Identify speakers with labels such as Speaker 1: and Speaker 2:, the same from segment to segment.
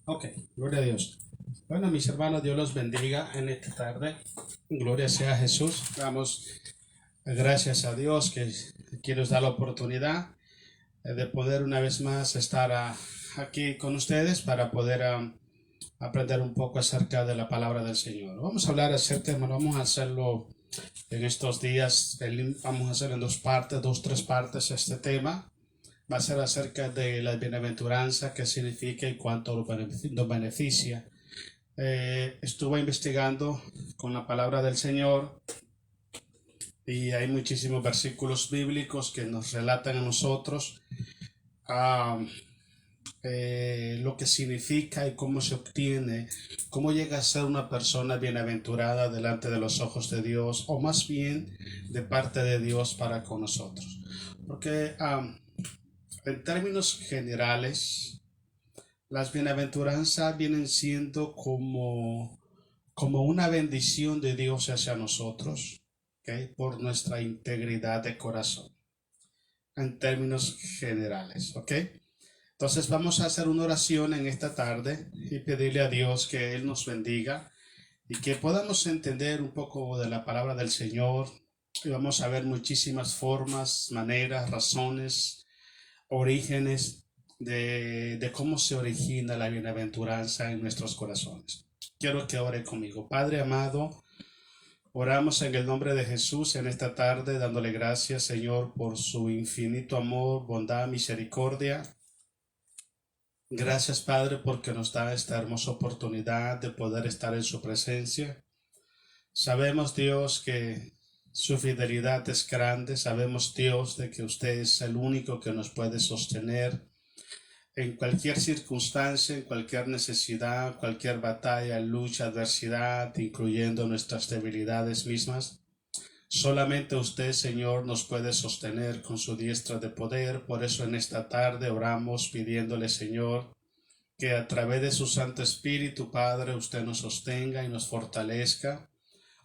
Speaker 1: Ok, gloria a Dios. Bueno, mis hermanos, Dios los bendiga en esta tarde. Gloria sea a Jesús. Damos gracias a Dios que nos da la oportunidad de poder una vez más estar aquí con ustedes para poder aprender un poco acerca de la palabra del Señor. Vamos a hablar acerca, hermano, vamos a hacerlo en estos días. Vamos a hacer en dos partes, tres partes este tema. Va a ser acerca de la bienaventuranza, qué significa y cuánto nos beneficia. Estuve investigando con la palabra del Señor y hay muchísimos versículos bíblicos que nos relatan a nosotros ah, lo que significa y cómo se obtiene, cómo llega a ser una persona bienaventurada delante de los ojos de Dios, o más bien de parte de Dios para con nosotros. Porque en términos generales, las bienaventuranzas vienen siendo como una bendición de Dios hacia nosotros, ¿okay? Por nuestra integridad de corazón, en términos generales, ¿ok? Entonces vamos a hacer una oración en esta tarde y pedirle a Dios que Él nos bendiga y que podamos entender un poco de la palabra del Señor. Y vamos a ver muchísimas formas, maneras, razones, orígenes de cómo se origina la bienaventuranza en nuestros corazones. Quiero que ore conmigo. Padre amado, oramos en el nombre de Jesús en esta tarde, dándole gracias, Señor, por su infinito amor, bondad, misericordia. Gracias, Padre, porque nos da esta hermosa oportunidad de poder estar en su presencia. Sabemos, Dios, que su fidelidad es grande. Sabemos, Dios, de que usted es el único que nos puede sostener en cualquier circunstancia, en cualquier necesidad, cualquier batalla, lucha, adversidad, incluyendo nuestras debilidades mismas. Solamente usted, Señor, nos puede sostener con su diestra de poder. Por eso en esta tarde oramos pidiéndole, Señor, que a través de su Santo Espíritu, Padre, usted nos sostenga y nos fortalezca.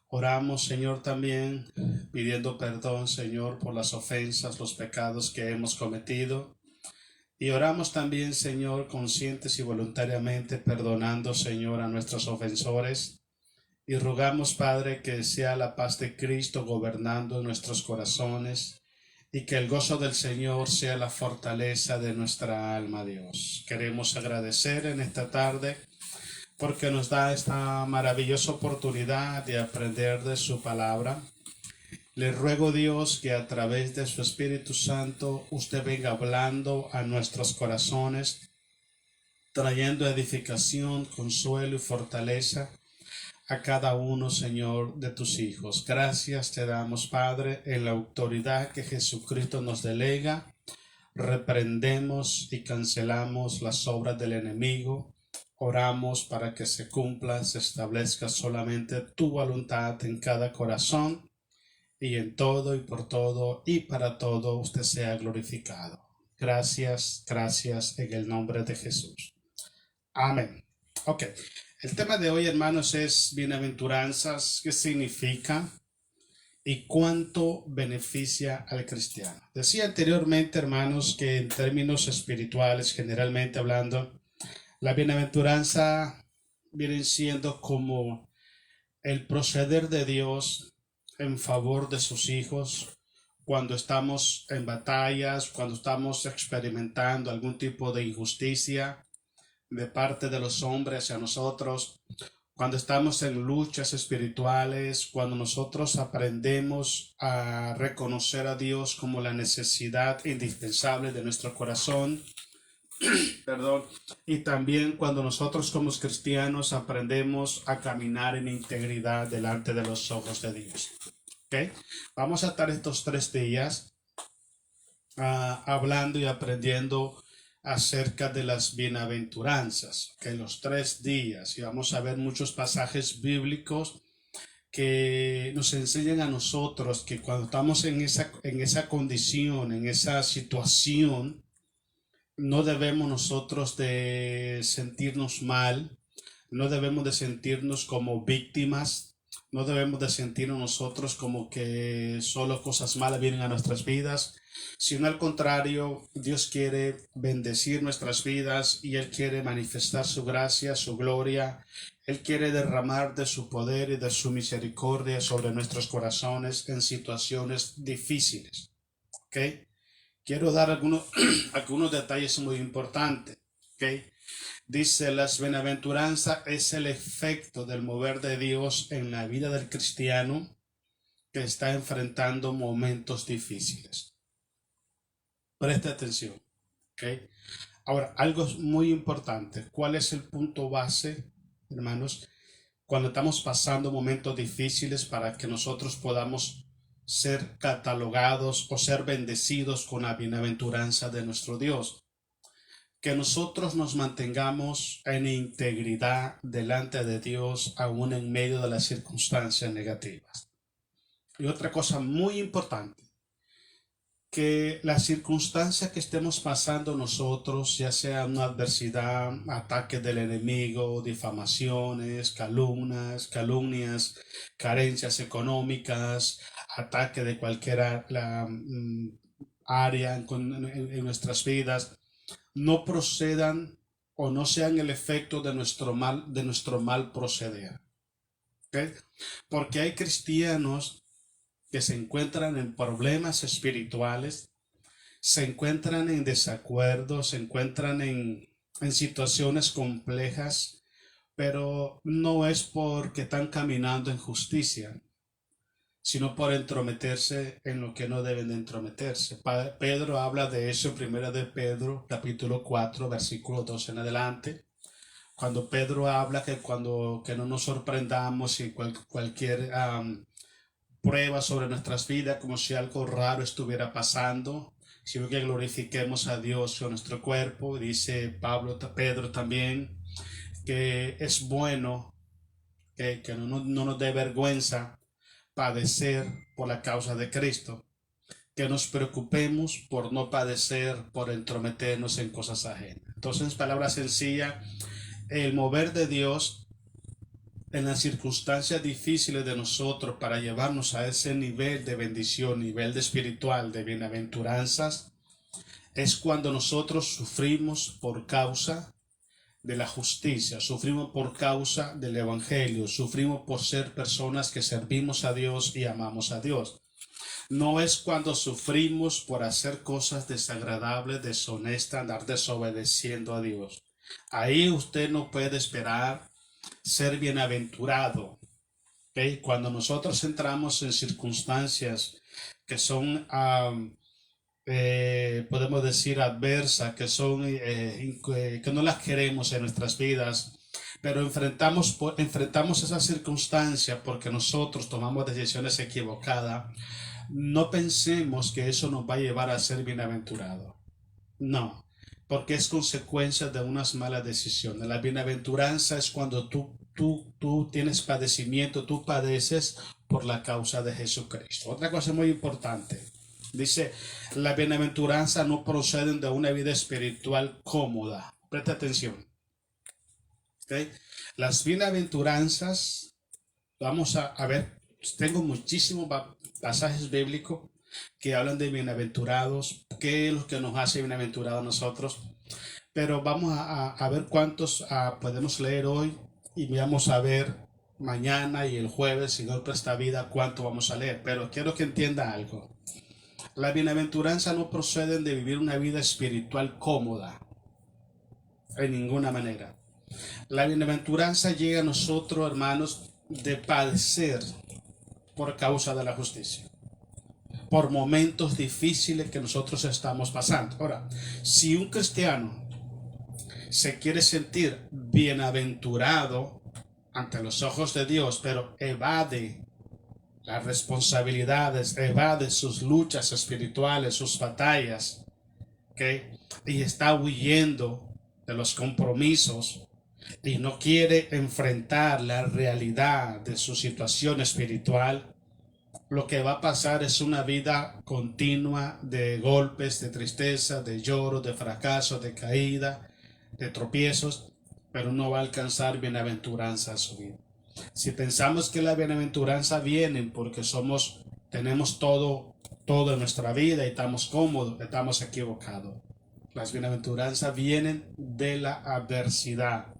Speaker 1: Oramos, Señor, también pidiendo perdón, Señor, por las ofensas, los pecados que hemos cometido. Y oramos también, Señor, conscientes y voluntariamente, perdonando, Señor, a nuestros ofensores. Y rogamos, Padre, que sea la paz de Cristo gobernando en nuestros corazones y que el gozo del Señor sea la fortaleza de nuestra alma, Dios. Queremos agradecer en esta tarde porque nos da esta maravillosa oportunidad de aprender de su palabra. Le ruego, Dios, que a través de su Espíritu Santo usted venga hablando a nuestros corazones, trayendo edificación, consuelo y fortaleza a cada uno, Señor, de tus hijos. Gracias te damos, Padre, en la autoridad que Jesucristo nos delega. Reprendemos y cancelamos las obras del enemigo. Oramos para que se cumpla, se establezca solamente tu voluntad en cada corazón, y en todo y por todo y para todo usted sea glorificado. Gracias, gracias en el nombre de Jesús. Amén. Ok, el tema de hoy, hermanos, es bienaventuranzas. ¿Qué significa y cuánto beneficia al cristiano? Decía anteriormente, hermanos, que en términos espirituales, generalmente hablando, la bienaventuranza viene siendo como el proceder de Dios en favor de sus hijos cuando estamos en batallas, cuando estamos experimentando algún tipo de injusticia de parte de los hombres hacia nosotros, cuando estamos en luchas espirituales, cuando nosotros aprendemos a reconocer a Dios como la necesidad indispensable de nuestro corazón, perdón, y también cuando nosotros como cristianos aprendemos a caminar en integridad delante de los ojos de Dios. ¿Okay? Vamos a estar estos 3 días hablando y aprendiendo acerca de las bienaventuranzas, que los 3 días, y vamos a ver muchos pasajes bíblicos que nos enseñan a nosotros que cuando estamos en esa condición, en esa situación, no debemos nosotros de sentirnos mal, no debemos de sentirnos como víctimas, no debemos de sentirnos nosotros como que solo cosas malas vienen a nuestras vidas, sino al contrario, Dios quiere bendecir nuestras vidas y Él quiere manifestar su gracia, su gloria. Él quiere derramar de su poder y de su misericordia sobre nuestros corazones en situaciones difíciles. ¿Ok? Quiero dar algunos detalles muy importantes. ¿Ok? Dice, las bienaventuranzas es el efecto del mover de Dios en la vida del cristiano que está enfrentando momentos difíciles. Presta atención. ¿Ok? Ahora, algo muy importante. ¿Cuál es el punto base, hermanos, cuando estamos pasando momentos difíciles para que nosotros podamos ser catalogados o ser bendecidos con la bienaventuranza de nuestro Dios? Que nosotros nos mantengamos en integridad delante de Dios aún en medio de las circunstancias negativas. Y otra cosa muy importante, que la circunstancia que estemos pasando nosotros, ya sea una adversidad, ataques del enemigo, difamaciones, calumnias, carencias económicas, ataque de cualquier área en nuestras vidas, no procedan o no sean el efecto de nuestro mal proceder. ¿Okay? Porque hay cristianos que se encuentran en problemas espirituales, se encuentran en desacuerdo, se encuentran en situaciones complejas, pero no es porque están caminando en justicia, sino por entrometerse en lo que no deben de entrometerse. Pedro habla de eso en Primera de Pedro, capítulo 4, versículo 2 en adelante, cuando Pedro habla que no nos sorprendamos si cualquier prueba sobre nuestras vidas, como si algo raro estuviera pasando, sino que glorifiquemos a Dios con nuestro cuerpo. Dice Pedro también, que es bueno que no nos dé vergüenza padecer por la causa de Cristo, que nos preocupemos por no padecer, por entrometernos en cosas ajenas. Entonces, en palabras sencillas, el mover de Dios en las circunstancias difíciles de nosotros para llevarnos a ese nivel de bendición, nivel de espiritual, de bienaventuranzas, es cuando nosotros sufrimos por causa de la justicia, sufrimos por causa del evangelio, sufrimos por ser personas que servimos a Dios y amamos a Dios. No es cuando sufrimos por hacer cosas desagradables, deshonestas, andar desobedeciendo a Dios. Ahí usted no puede esperar ser bienaventurado. ¿Okay? Cuando nosotros entramos en circunstancias que son, podemos decir, adversas, que son, que no las queremos en nuestras vidas, pero enfrentamos esas circunstancias porque nosotros tomamos decisiones equivocadas, no pensemos que eso nos va a llevar a ser bienaventurado. No, porque es consecuencia de unas malas decisiones. La bienaventuranza es cuando tú tienes padecimiento, tú padeces por la causa de Jesucristo. Otra cosa muy importante, dice, la bienaventuranza no proceden de una vida espiritual cómoda. Presta atención. ¿Okay? Las bienaventuranzas, vamos a ver, tengo muchísimos pasajes bíblicos que hablan de bienaventurados, qué es lo que nos hace bienaventurados a nosotros, pero vamos a ver cuántos podemos leer hoy y vamos a ver mañana y el jueves, si Dios presta vida, cuánto vamos a leer. Pero quiero que entienda algo. La bienaventuranza no procede de vivir una vida espiritual cómoda, en ninguna manera. La bienaventuranza llega a nosotros, hermanos, de padecer por causa de la justicia, por momentos difíciles que nosotros estamos pasando. Ahora, si un cristiano se quiere sentir bienaventurado ante los ojos de Dios, pero evade las responsabilidades, evade sus luchas espirituales, sus batallas, ¿okay? Y está huyendo de los compromisos y no quiere enfrentar la realidad de su situación espiritual, lo que va a pasar es una vida continua de golpes, de tristeza, de lloro, de fracaso, de caída, de tropiezos, pero no va a alcanzar bienaventuranza a su vida. Si pensamos que la bienaventuranza viene porque tenemos todo toda nuestra vida y estamos cómodos, estamos equivocados. Las bienaventuranzas vienen de la adversidad.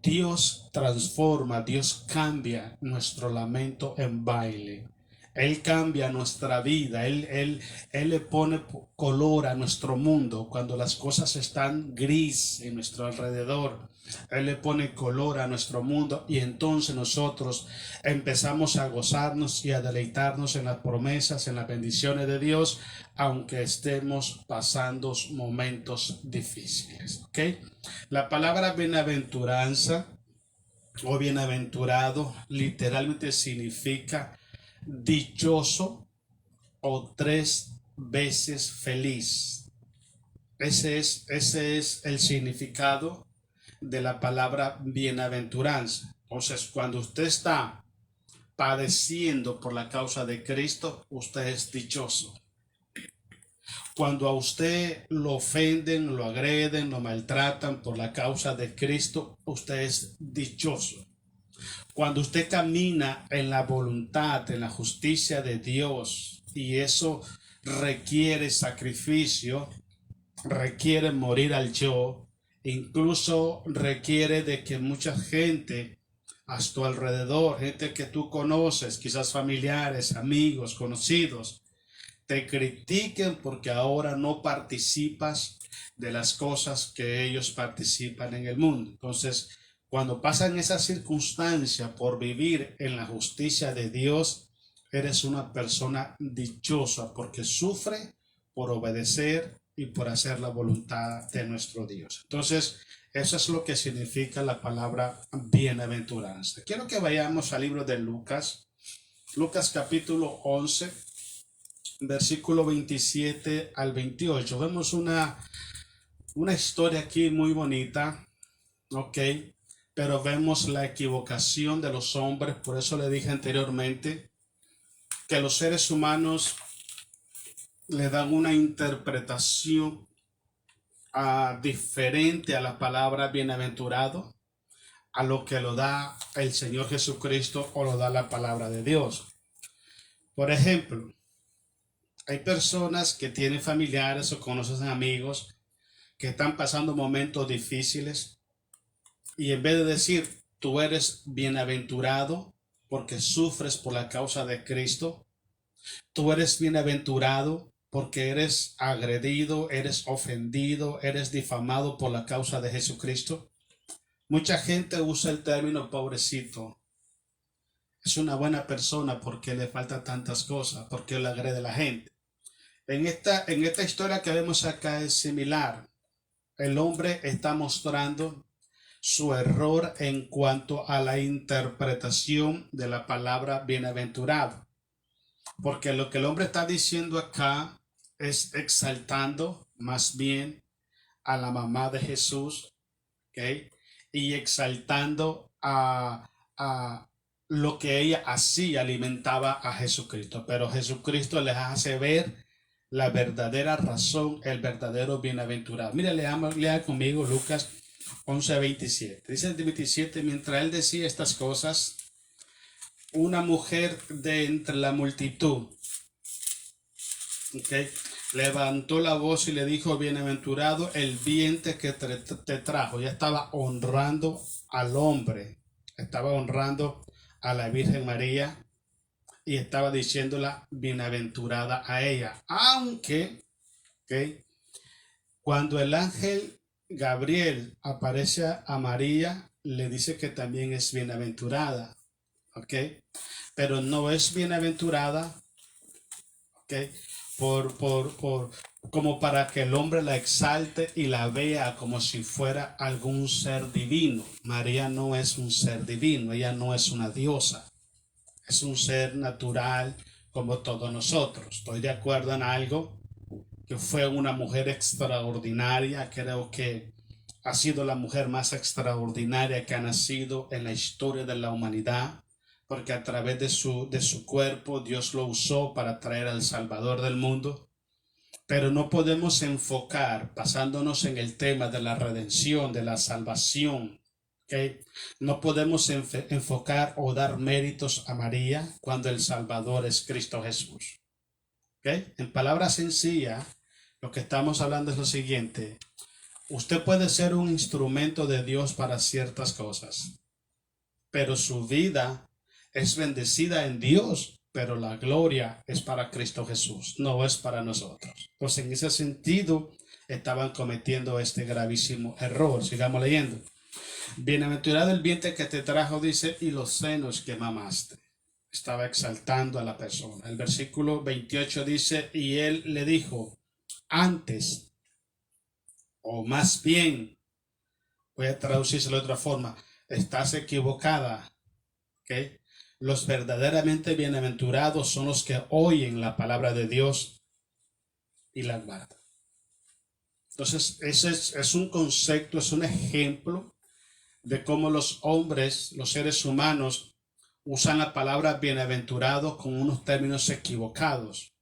Speaker 1: Dios transforma, Dios cambia nuestro lamento en baile. Él cambia nuestra vida, Él le pone color a nuestro mundo cuando las cosas están gris en nuestro alrededor. Él le pone color a nuestro mundo y entonces nosotros empezamos a gozarnos y a deleitarnos en las promesas, en las bendiciones de Dios, aunque estemos pasando momentos difíciles. ¿Ok? La palabra bienaventuranza o bienaventurado literalmente significa dichoso o 3 veces feliz. Ese es el significado de la palabra bienaventuranza. Entonces, cuando usted está padeciendo por la causa de Cristo, usted es dichoso. Cuando a usted lo ofenden, lo agreden, lo maltratan por la causa de Cristo, usted es dichoso. Cuando usted camina en la voluntad, en la justicia de Dios, y eso requiere sacrificio, requiere morir al yo, incluso requiere de que mucha gente a tu alrededor, gente que tú conoces, quizás familiares, amigos, conocidos, te critiquen porque ahora no participas de las cosas que ellos participan en el mundo. Entonces, cuando pasan esas circunstancias por vivir en la justicia de Dios, eres una persona dichosa porque sufre por obedecer y por hacer la voluntad de nuestro Dios. Entonces, eso es lo que significa la palabra bienaventuranza. Quiero que vayamos al libro de Lucas, Lucas capítulo 11, versículo 27 al 28. Vemos una historia aquí muy bonita, ¿ok? Pero vemos la equivocación de los hombres. Por eso le dije anteriormente que los seres humanos le dan una interpretación diferente a la palabra bienaventurado a lo que lo da el Señor Jesucristo o lo da la palabra de Dios. Por ejemplo, hay personas que tienen familiares o conocen amigos que están pasando momentos difíciles y en vez de decir tú eres bienaventurado porque sufres por la causa de Cristo, tú eres bienaventurado porque eres agredido, eres ofendido, eres difamado por la causa de Jesucristo. Mucha gente usa el término pobrecito. Es una buena persona porque le falta tantas cosas, porque le agrede a la gente. En esta historia que vemos acá es similar. El hombre está mostrando su error en cuanto a la interpretación de la palabra bienaventurado. Porque lo que el hombre está diciendo acá es exaltando más bien a la mamá de Jesús, ¿okay? Y exaltando a lo que ella hacía, alimentaba a Jesucristo. Pero Jesucristo les hace ver la verdadera razón, el verdadero bienaventurado. Mire, lea conmigo Lucas 11:27. Dice el 27, mientras él decía estas cosas, una mujer de entre la multitud, ¿okay?, levantó la voz y le dijo, bienaventurado el vientre que te trajo. Ya estaba honrando al hombre, estaba honrando a la Virgen María y estaba diciéndola bienaventurada a ella. Aunque, ¿okay?, cuando el ángel Gabriel aparece a María, le dice que también es bienaventurada, ¿ok? Pero no es bienaventurada, ¿ok?, como para que el hombre la exalte y la vea como si fuera algún ser divino. María no es un ser divino, ella no es una diosa, es un ser natural como todos nosotros. Estoy de acuerdo en algo, que fue una mujer extraordinaria, creo que ha sido la mujer más extraordinaria que ha nacido en la historia de la humanidad, porque a través de su cuerpo Dios lo usó para traer al Salvador del mundo. Pero no podemos enfocar, basándonos en el tema de la redención, de la salvación, ¿okay?, no podemos enfocar o dar méritos a María cuando el Salvador es Cristo Jesús. ¿Ok? En palabras sencillas, lo que estamos hablando es lo siguiente. Usted puede ser un instrumento de Dios para ciertas cosas, pero su vida es bendecida en Dios, pero la gloria es para Cristo Jesús, no es para nosotros. Pues en ese sentido estaban cometiendo este gravísimo error. Sigamos leyendo. Bienaventurado el vientre que te trajo, dice, y los senos que mamaste. Estaba exaltando a la persona. El versículo 28 dice, y él le dijo, antes, o más bien, voy a traducirse de otra forma, estás equivocada. ¿Okay? Los verdaderamente bienaventurados son los que oyen la palabra de Dios y la guardan. Entonces, ese es un concepto, es un ejemplo de cómo los hombres, los seres humanos, usan la palabra bienaventurado con unos términos equivocados,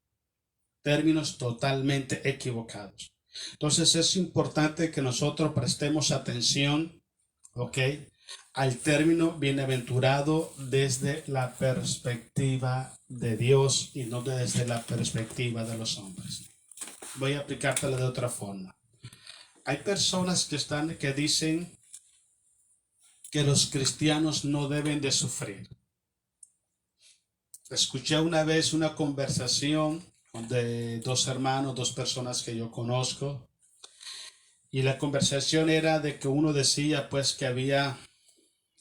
Speaker 1: términos totalmente equivocados. Entonces es importante que nosotros prestemos atención, ¿ok?, al término bienaventurado desde la perspectiva de Dios y no desde la perspectiva de los hombres. Voy a aplicártelo de otra forma. Hay personas que dicen que los cristianos no deben de sufrir. Escuché una vez una conversación de dos hermanos, dos personas que yo conozco, y la conversación era de que uno decía pues que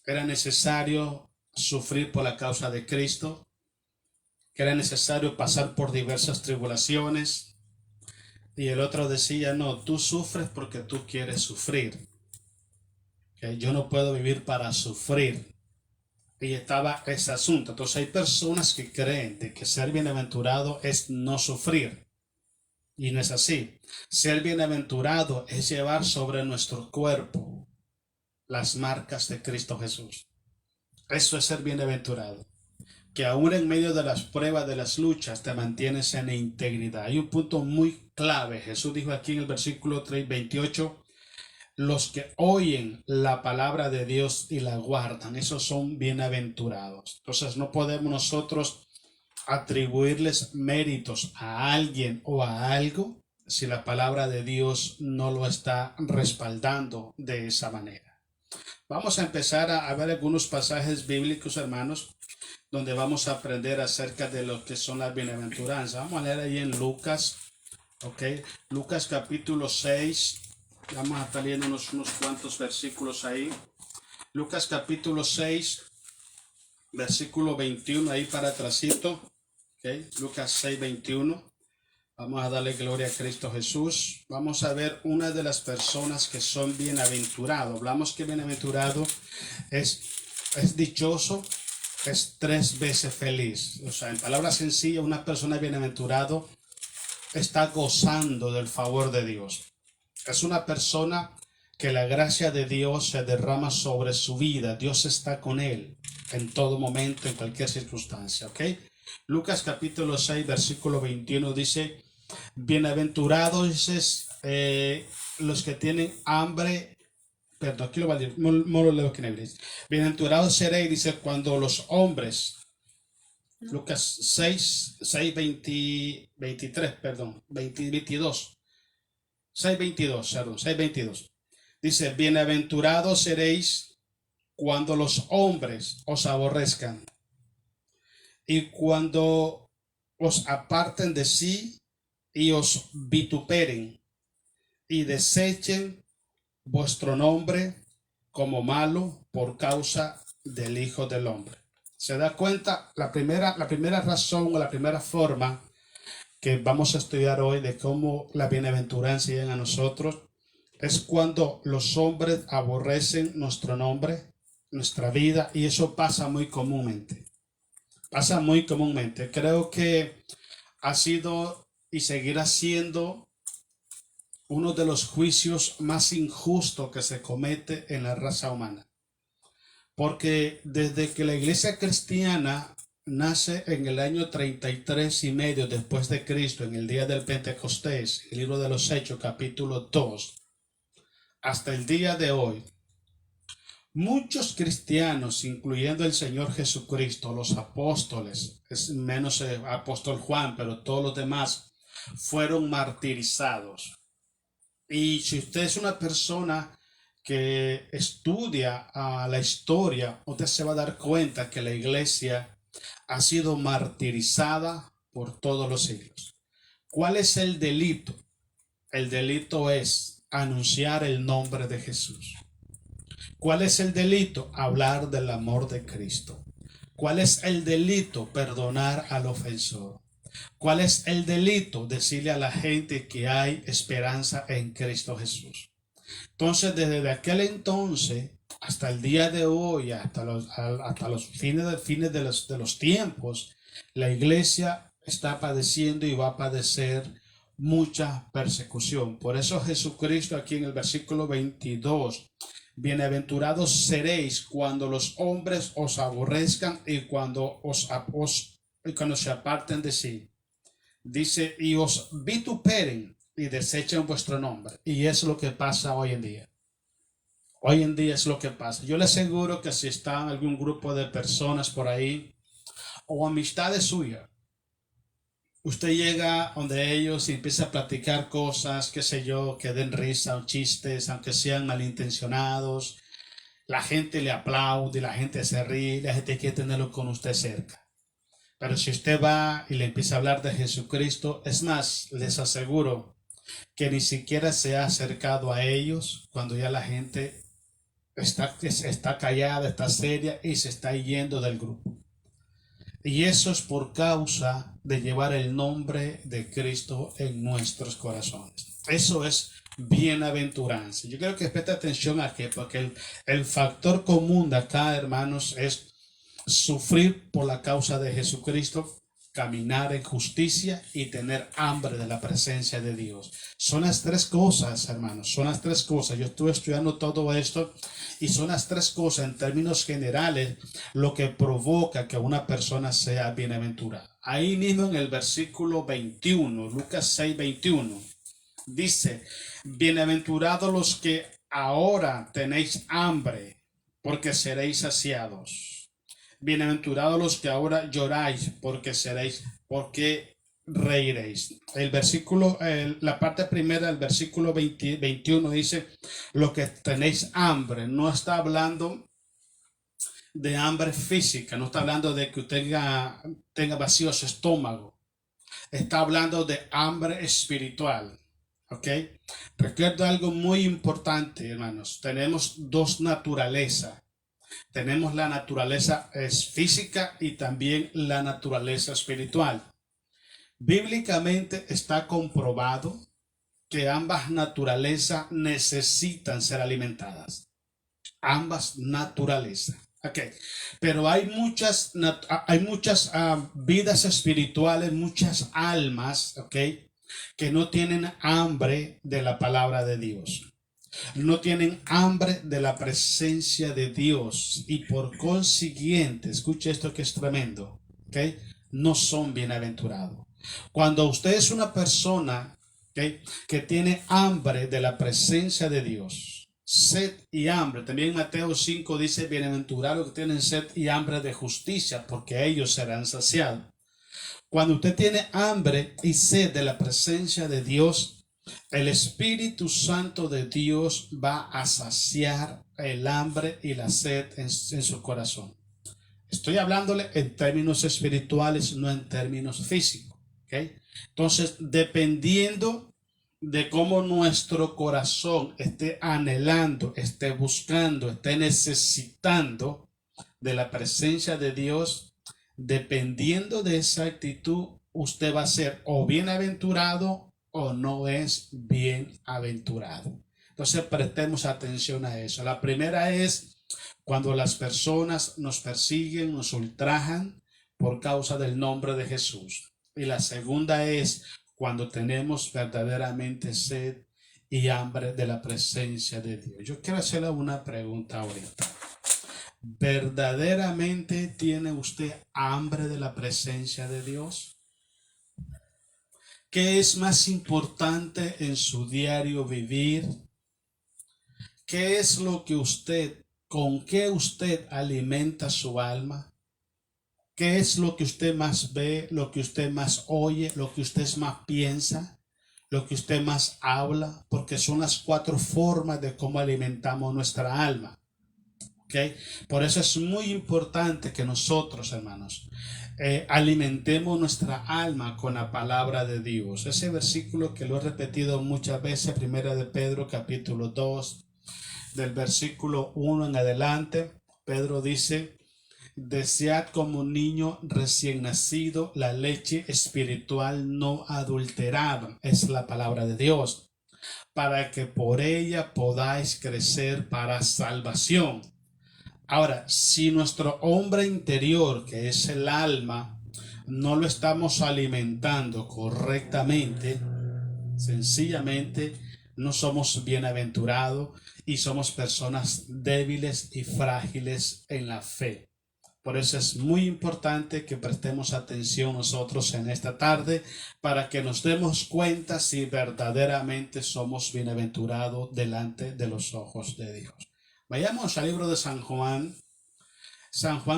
Speaker 1: era necesario sufrir por la causa de Cristo, que era necesario pasar por diversas tribulaciones, y el otro decía, no, tú sufres porque tú quieres sufrir, que yo no puedo vivir para sufrir. Y estaba ese asunto. Entonces hay personas que creen de que ser bienaventurado es no sufrir. Y no es así. Ser bienaventurado es llevar sobre nuestro cuerpo las marcas de Cristo Jesús. Eso es ser bienaventurado. Que aún en medio de las pruebas, de las luchas, te mantienes en integridad. Hay un punto muy clave. Jesús dijo aquí en el versículo 28, los que oyen la palabra de Dios y la guardan, esos son bienaventurados. Entonces no podemos nosotros atribuirles méritos a alguien o a algo si la palabra de Dios no lo está respaldando de esa manera. Vamos a empezar a ver algunos pasajes bíblicos, hermanos, donde vamos a aprender acerca de lo que son las bienaventuranzas. Vamos a leer ahí en Lucas, ¿ok? Lucas capítulo 6. Vamos a estar leyendo unos cuantos versículos ahí. Lucas capítulo 6, versículo 21, ahí para atrásito. Okay. Lucas 6, 21. Vamos a darle gloria a Cristo Jesús. Vamos a ver una de las personas que son bienaventurados. Hablamos que bienaventurado es dichoso, es 3 veces feliz. O sea, en palabras sencillas, una persona bienaventurado está gozando del favor de Dios. Es una persona que la gracia de Dios se derrama sobre su vida. Dios está con él en todo momento, en cualquier circunstancia. ¿Ok? Lucas capítulo 6, versículo 21 dice, bienaventurados los que tienen hambre. Perdón, aquí lo va a decir, no lo leo aquí en inglés. Bienaventurados seréis, dice, cuando los hombres. Lucas 6, 23, perdón, 22. 6:22. Dice, bienaventurados seréis cuando los hombres os aborrezcan y cuando os aparten de sí y os vituperen y desechen vuestro nombre como malo por causa del Hijo del Hombre. ¿Se da cuenta? La primera razón o la primera forma que vamos a estudiar hoy de cómo la bienaventuranza llega a nosotros es cuando los hombres aborrecen nuestro nombre, nuestra vida, y eso pasa muy comúnmente. Pasa muy comúnmente. Creo que ha sido y seguirá siendo uno de los juicios más injustos que se comete en la raza humana. Porque desde que la iglesia cristiana nace en el año 33 y medio después de Cristo, en el día del Pentecostés, el libro de los Hechos, capítulo 2, hasta el día de hoy, Muchos cristianos, incluyendo el Señor Jesucristo, los apóstoles, es menos el apóstol Juan, pero todos los demás, fueron martirizados. Y si usted es una persona que estudia la historia, usted se va a dar cuenta que la iglesia ha sido martirizada por todos los siglos. ¿Cuál es el delito? El delito es anunciar el nombre de Jesús. ¿Cuál es el delito? Hablar del amor de Cristo. ¿Cuál es el delito? Perdonar al ofensor. ¿Cuál es el delito? Decirle a la gente que hay esperanza en Cristo Jesús. Entonces, desde aquel entonces hasta el día de hoy, hasta los fines de los tiempos, la iglesia está padeciendo y va a padecer mucha persecución. Por eso Jesucristo aquí en el versículo 22, bienaventurados seréis cuando los hombres os aborrezcan y cuando cuando se aparten de sí. Dice, y os vituperen y desechen vuestro nombre. Y es lo que pasa hoy en día. Hoy en día es lo que pasa. Yo le aseguro que si está en algún grupo de personas por ahí o amistades suyas, usted llega donde ellos y empieza a platicar cosas, qué sé yo, que den risa o chistes, aunque sean malintencionados. La gente le aplaude, la gente se ríe, la gente quiere tenerlo con usted cerca. Pero si usted va y le empieza a hablar de Jesucristo, es más, les aseguro que ni siquiera se ha acercado a ellos cuando ya la gente está callada, está seria y se está yendo del grupo. Y eso es por causa de llevar el nombre de Cristo en nuestros corazones. Eso es bienaventuranza. Yo creo que preste atención aquí, porque el factor común de acá, hermanos, es sufrir por la causa de Jesucristo, caminar en justicia y tener hambre de la presencia de Dios. Son las tres cosas, hermanos, son las tres cosas. Yo estuve estudiando todo esto y son las tres cosas en términos generales lo que provoca que una persona sea bienaventurada. Ahí mismo en el versículo 21, Lucas 6, 21, dice, bienaventurados los que ahora tenéis hambre, porque seréis saciados. Bienaventurados los que ahora lloráis, porque reiréis. El versículo, la parte primera del versículo 21 dice, lo que tenéis hambre. No está hablando de hambre física, no está hablando de que usted tenga vacío su estómago. Está hablando de hambre espiritual. ¿Ok? Recuerda algo muy importante, hermanos. Tenemos dos naturalezas. Tenemos la naturaleza física y también la naturaleza espiritual. Bíblicamente está comprobado que ambas naturalezas necesitan ser alimentadas. Ambas naturalezas. Okay. Pero hay muchas vidas espirituales, muchas almas, okay, que no tienen hambre de la palabra de Dios. No tienen hambre de la presencia de Dios y por consiguiente, escuche esto que es tremendo, ¿okay? No son bienaventurados. Cuando usted es una persona, ¿okay?, que tiene hambre de la presencia de Dios, sed y hambre, también Mateo 5 dice, bienaventurados que tienen sed y hambre de justicia, porque ellos serán saciados. Cuando usted tiene hambre y sed de la presencia de Dios, el Espíritu Santo de Dios va a saciar el hambre y la sed en su corazón. Estoy hablándole en términos espirituales, no en términos físicos. ¿Okay? Entonces, dependiendo de cómo nuestro corazón esté anhelando, esté buscando, esté necesitando de la presencia de Dios, dependiendo de esa actitud, usted va a ser o bienaventurado o no es bienaventurado. Entonces prestemos atención a eso. La primera es cuando las personas nos persiguen, nos ultrajan por causa del nombre de Jesús. Y la segunda es cuando tenemos verdaderamente sed y hambre de la presencia de Dios. Yo quiero hacerle una pregunta ahorita. ¿Verdaderamente tiene usted hambre de la presencia de Dios? ¿Qué es más importante en su diario vivir? ¿Qué es lo que usted ¿Con qué usted alimenta su alma? ¿Qué es lo que usted más ve, lo que usted más oye, lo que usted más piensa, lo que usted más habla? Porque son las 4 formas de cómo alimentamos nuestra alma. ¿Okay? Por eso es muy importante que nosotros, hermanos, alimentemos nuestra alma con la palabra de Dios. Ese versículo que lo he repetido muchas veces, primera de Pedro, capítulo 2, del versículo 1 en adelante, Pedro dice: desead como un niño recién nacido la leche espiritual no adulterada, es la palabra de Dios, para que por ella podáis crecer para salvación. Ahora, si nuestro hombre interior, que es el alma, no lo estamos alimentando correctamente, sencillamente no somos bienaventurados y somos personas débiles y frágiles en la fe. Por eso es muy importante que prestemos atención nosotros en esta tarde para que nos demos cuenta si verdaderamente somos bienaventurados delante de los ojos de Dios. Vayamos al libro de San Juan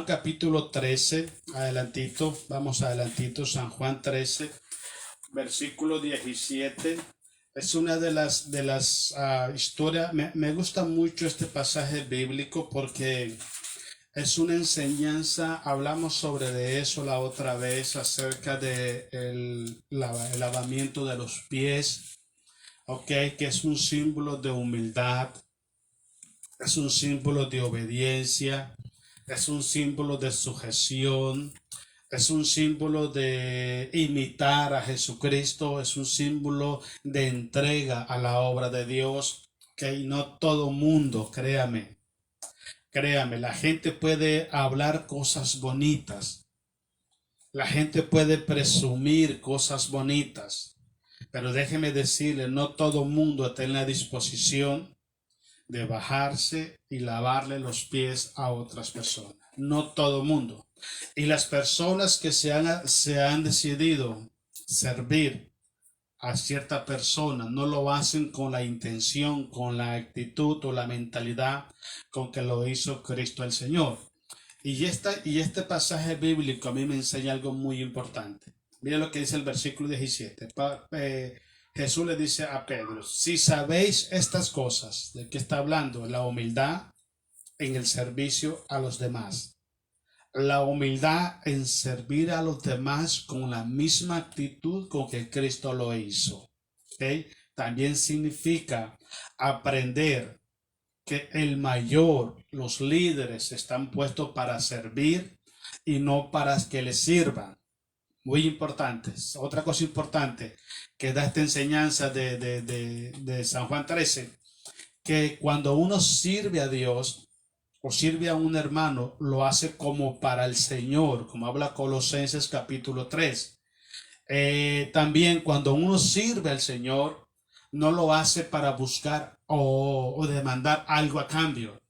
Speaker 1: capítulo 13, adelantito, vamos adelantito, San Juan 13, versículo 17. Es una de las historias. Me gusta mucho este pasaje bíblico porque es una enseñanza. Hablamos sobre de eso la otra vez, acerca de el lavamiento de los pies, que es un símbolo de humildad, es un símbolo de obediencia, es un símbolo de sujeción, es un símbolo de imitar a Jesucristo, es un símbolo de entrega a la obra de Dios. No todo mundo, créame, la gente puede hablar cosas bonitas, la gente puede presumir cosas bonitas, pero déjeme decirle, no todo mundo está en la disposición de bajarse y lavarle los pies a otras personas. No todo mundo. Y las personas que se han decidido servir a cierta persona no lo hacen con la intención, con la actitud o la mentalidad con que lo hizo Cristo el Señor. Y este pasaje bíblico a mí me enseña algo muy importante. Mira lo que dice el versículo 17. Jesús le dice a Pedro: si sabéis estas cosas, ¿de qué está hablando? La humildad en el servicio a los demás. La humildad en servir a los demás con la misma actitud con que Cristo lo hizo. ¿Okay? También significa aprender que el mayor, los líderes están puestos para servir y no para que les sirvan. Muy importante. Otra cosa importante que da esta enseñanza de San Juan 13, que cuando uno sirve a Dios o sirve a un hermano, lo hace como para el Señor, como habla Colosenses capítulo 3. También cuando uno sirve al Señor, no lo hace para buscar o demandar algo a cambio,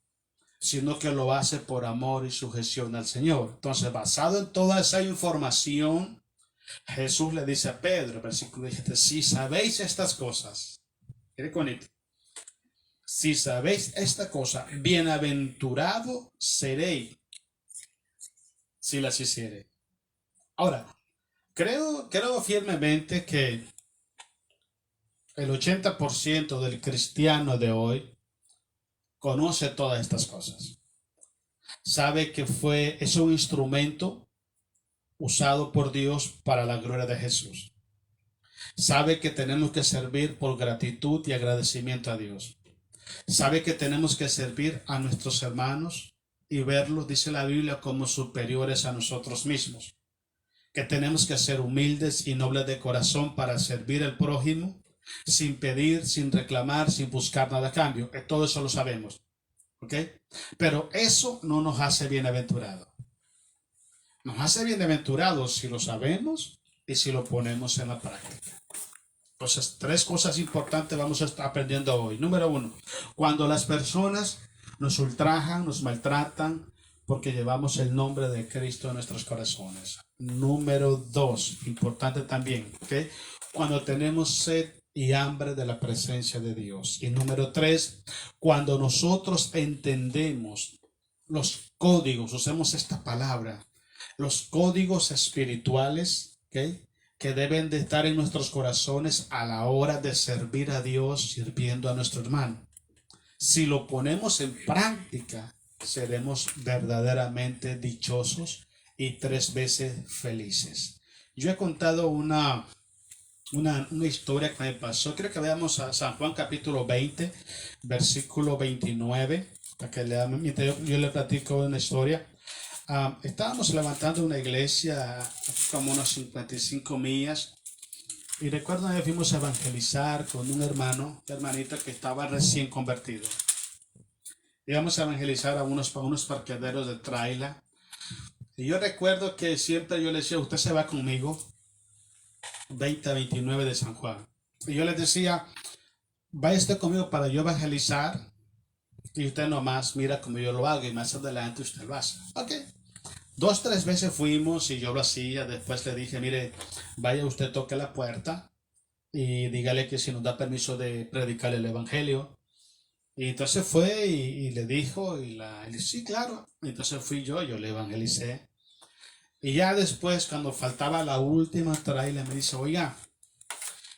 Speaker 1: sino que lo hace por amor y sujeción al Señor. Entonces, basado en toda esa información, Jesús le dice a Pedro, versículo 17, si sabéis estas cosas, mire con esto, si sabéis esta cosa, bienaventurado seréis si las hiciere. Ahora, creo firmemente que el 80% del cristiano de hoy conoce todas estas cosas. Sabe que es un instrumento usado por Dios para la gloria de Jesús. Sabe que tenemos que servir por gratitud y agradecimiento a Dios. Sabe que tenemos que servir a nuestros hermanos y verlos, dice la Biblia, como superiores a nosotros mismos. Que tenemos que ser humildes y nobles de corazón para servir al prójimo, sin pedir, sin reclamar, sin buscar nada a cambio. Todo eso lo sabemos. ¿Ok? Pero eso no nos hace bienaventurados. Nos hace bienaventurados si lo sabemos y si lo ponemos en la práctica. Entonces, 3 cosas importantes vamos a estar aprendiendo hoy. Número 1, cuando las personas nos ultrajan, nos maltratan, porque llevamos el nombre de Cristo en nuestros corazones. Número 2, importante también, ¿okay? Cuando tenemos sed y hambre de la presencia de Dios. Y número 3, cuando nosotros entendemos los códigos, usemos esta palabra, los códigos espirituales, ¿okay?, que deben de estar en nuestros corazones a la hora de servir a Dios, sirviendo a nuestro hermano. Si lo ponemos en práctica, seremos verdaderamente dichosos y 3 veces felices. Yo he contado una historia que me pasó. Creo que veamos a San Juan capítulo 20, versículo 29, para que yo le platico una historia. Estábamos levantando una iglesia como unos 55 millas. Y recuerdo que fuimos a evangelizar con un hermanito que estaba recién convertido. Íbamos a evangelizar a unos parqueaderos de trailer. Y yo recuerdo que siempre yo le decía, usted se va conmigo, 20-29 de San Juan. Y yo les decía, vaya usted conmigo para yo evangelizar. Y usted nomás mira como yo lo hago y más adelante usted lo hace. Ok. 2-3 veces fuimos y yo lo hacía. Después le dije, mire, vaya usted, toque la puerta y dígale que si nos da permiso de predicar el evangelio. Y entonces fue y le dijo, y sí, claro. Entonces fui yo le evangelicé. Y ya después, cuando faltaba la última traila, me dice, oiga,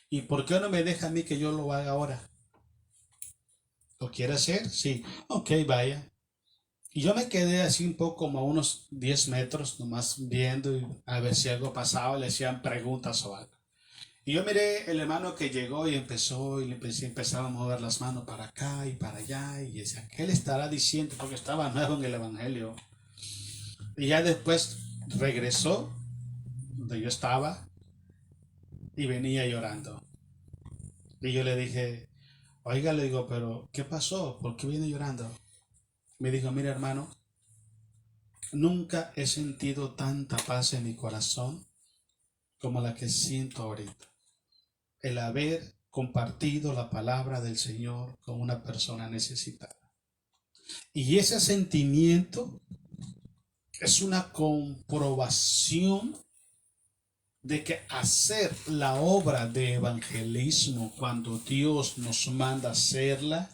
Speaker 1: ¿y por qué no me deja a mí que yo lo haga ahora? ¿Lo quiere hacer? Sí. Ok, vaya. Y yo me quedé así un poco como a unos 10 metros, nomás viendo a ver si algo pasaba, le hacían preguntas o algo. Y yo miré el hermano que llegó y empezaba a mover las manos para acá y para allá. Y decía, ¿qué le estará diciendo? Porque estaba nuevo en el evangelio. Y ya después regresó donde yo estaba y venía llorando. Y yo le dije, oiga, le digo, pero ¿qué pasó? ¿Por qué viene llorando? Me dijo, mira hermano, nunca he sentido tanta paz en mi corazón como la que siento ahorita. El haber compartido la palabra del Señor con una persona necesitada. Y ese sentimiento es una comprobación de que hacer la obra de evangelismo cuando Dios nos manda hacerla,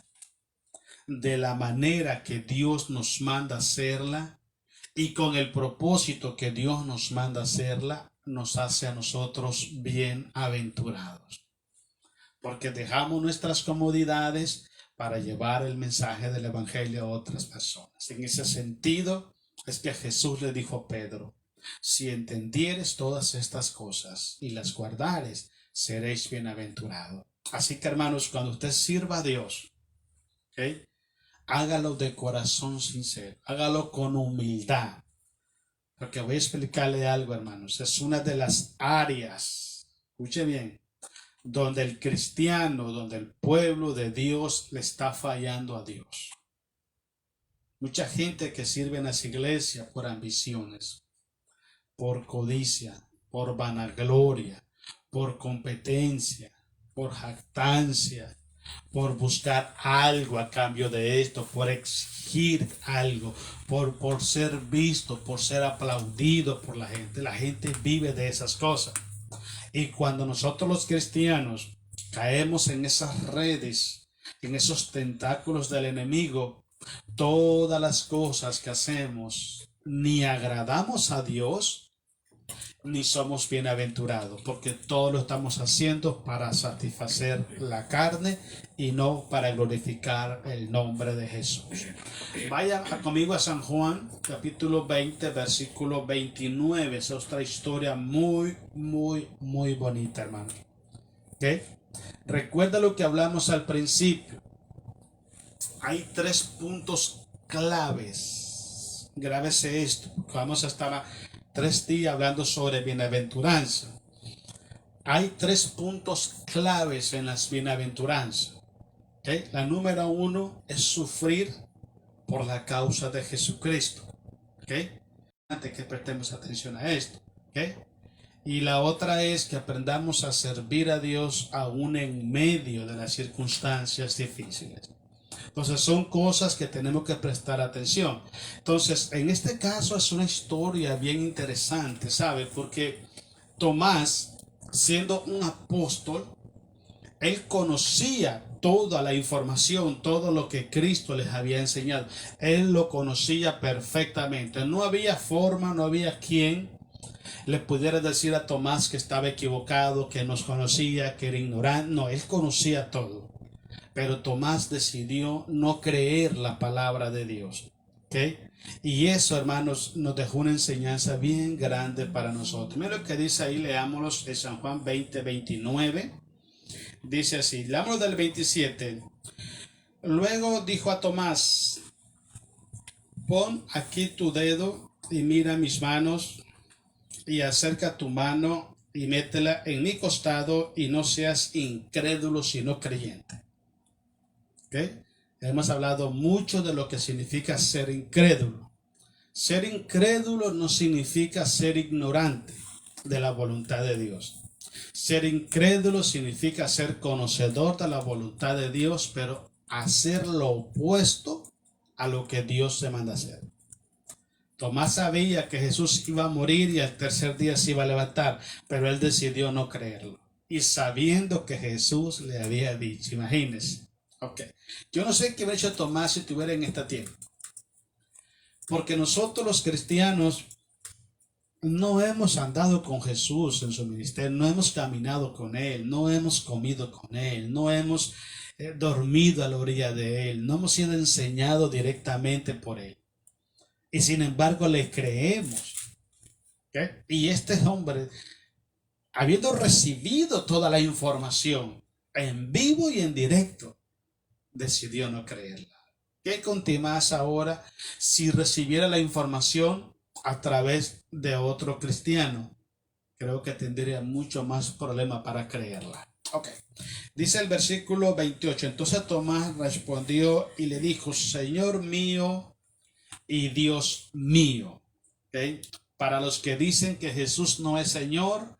Speaker 1: de la manera que Dios nos manda hacerla y con el propósito que Dios nos manda hacerla, nos hace a nosotros bienaventurados. Porque dejamos nuestras comodidades para llevar el mensaje del evangelio a otras personas. En ese sentido es que Jesús le dijo a Pedro, si entendieres todas estas cosas y las guardares, seréis bienaventurados. Así que hermanos, cuando usted sirva a Dios, ¿okay?, hágalo de corazón sincero, hágalo con humildad. Porque voy a explicarle algo, hermanos. Es una de las áreas, escuche bien, donde el cristiano, donde el pueblo de Dios le está fallando a Dios. Mucha gente que sirve en las iglesias por ambiciones, por codicia, por vanagloria, por competencia, por jactancia, por buscar algo a cambio de esto, por exigir algo, por ser visto, por ser aplaudido por la gente. La gente vive de esas cosas. Y cuando nosotros los cristianos caemos en esas redes, en esos tentáculos del enemigo, todas las cosas que hacemos ni agradamos a Dios, ni somos bienaventurados, porque todo lo estamos haciendo para satisfacer la carne y no para glorificar el nombre de Jesús. Vaya conmigo a San Juan, capítulo 20, versículo 29. Es otra historia muy, muy, muy bonita, hermano. ¿Okay? Recuerda lo que hablamos al principio. Hay 3 puntos claves. Grábese esto, porque vamos a estar 3 días hablando sobre bienaventuranza. Hay 3 puntos claves en las bienaventuranzas. ¿Okay? La número 1 es sufrir por la causa de Jesucristo. ¿Okay? Antes que prestemos atención a esto. ¿Okay? Y la otra es que aprendamos a servir a Dios aún en medio de las circunstancias difíciles. Entonces son cosas que tenemos que prestar atención. Entonces, en este caso es una historia bien interesante, ¿sabe? Porque Tomás, siendo un apóstol, Él conocía toda la información, todo lo que Cristo les había enseñado. Él lo conocía perfectamente. No había forma, no había quien le pudiera decir a Tomás que estaba equivocado, que nos conocía, que era ignorante. No, él conocía todo. Pero Tomás decidió no creer la palabra de Dios. ¿Okay? Y eso, hermanos, nos dejó una enseñanza bien grande para nosotros. Mira lo que dice ahí, leámoslo en San Juan 20:29. Dice así, leámoslo del 27. Luego dijo a Tomás, pon aquí tu dedo y mira mis manos, y acerca tu mano y métela en mi costado, y no seas incrédulo sino creyente. ¿Okay? Hemos hablado mucho de lo que significa ser incrédulo. Ser incrédulo no significa ser ignorante de la voluntad de Dios. Ser incrédulo significa ser conocedor de la voluntad de Dios, pero hacer lo opuesto a lo que Dios se manda hacer. Tomás sabía que Jesús iba a morir y al tercer día se iba a levantar, pero él decidió no creerlo. Y sabiendo que Jesús le había dicho, imagínense. Ok, yo no sé qué hubiera hecho Tomás si estuviera en esta tierra. Porque nosotros los cristianos no hemos andado con Jesús en su ministerio, no hemos caminado con Él, no hemos comido con Él, no hemos dormido a la orilla de Él, no hemos sido enseñados directamente por Él. Y sin embargo le creemos. ¿Okay? Y este hombre, habiendo recibido toda la información en vivo y en directo, decidió no creerla. ¿Qué con Tomás ahora si recibiera la información a través de otro cristiano? Creo que tendría mucho más problema para creerla. Ok. Dice el versículo 28. Entonces Tomás respondió y le dijo, Señor mío y Dios mío. ¿Okay? Para los que dicen que Jesús no es Señor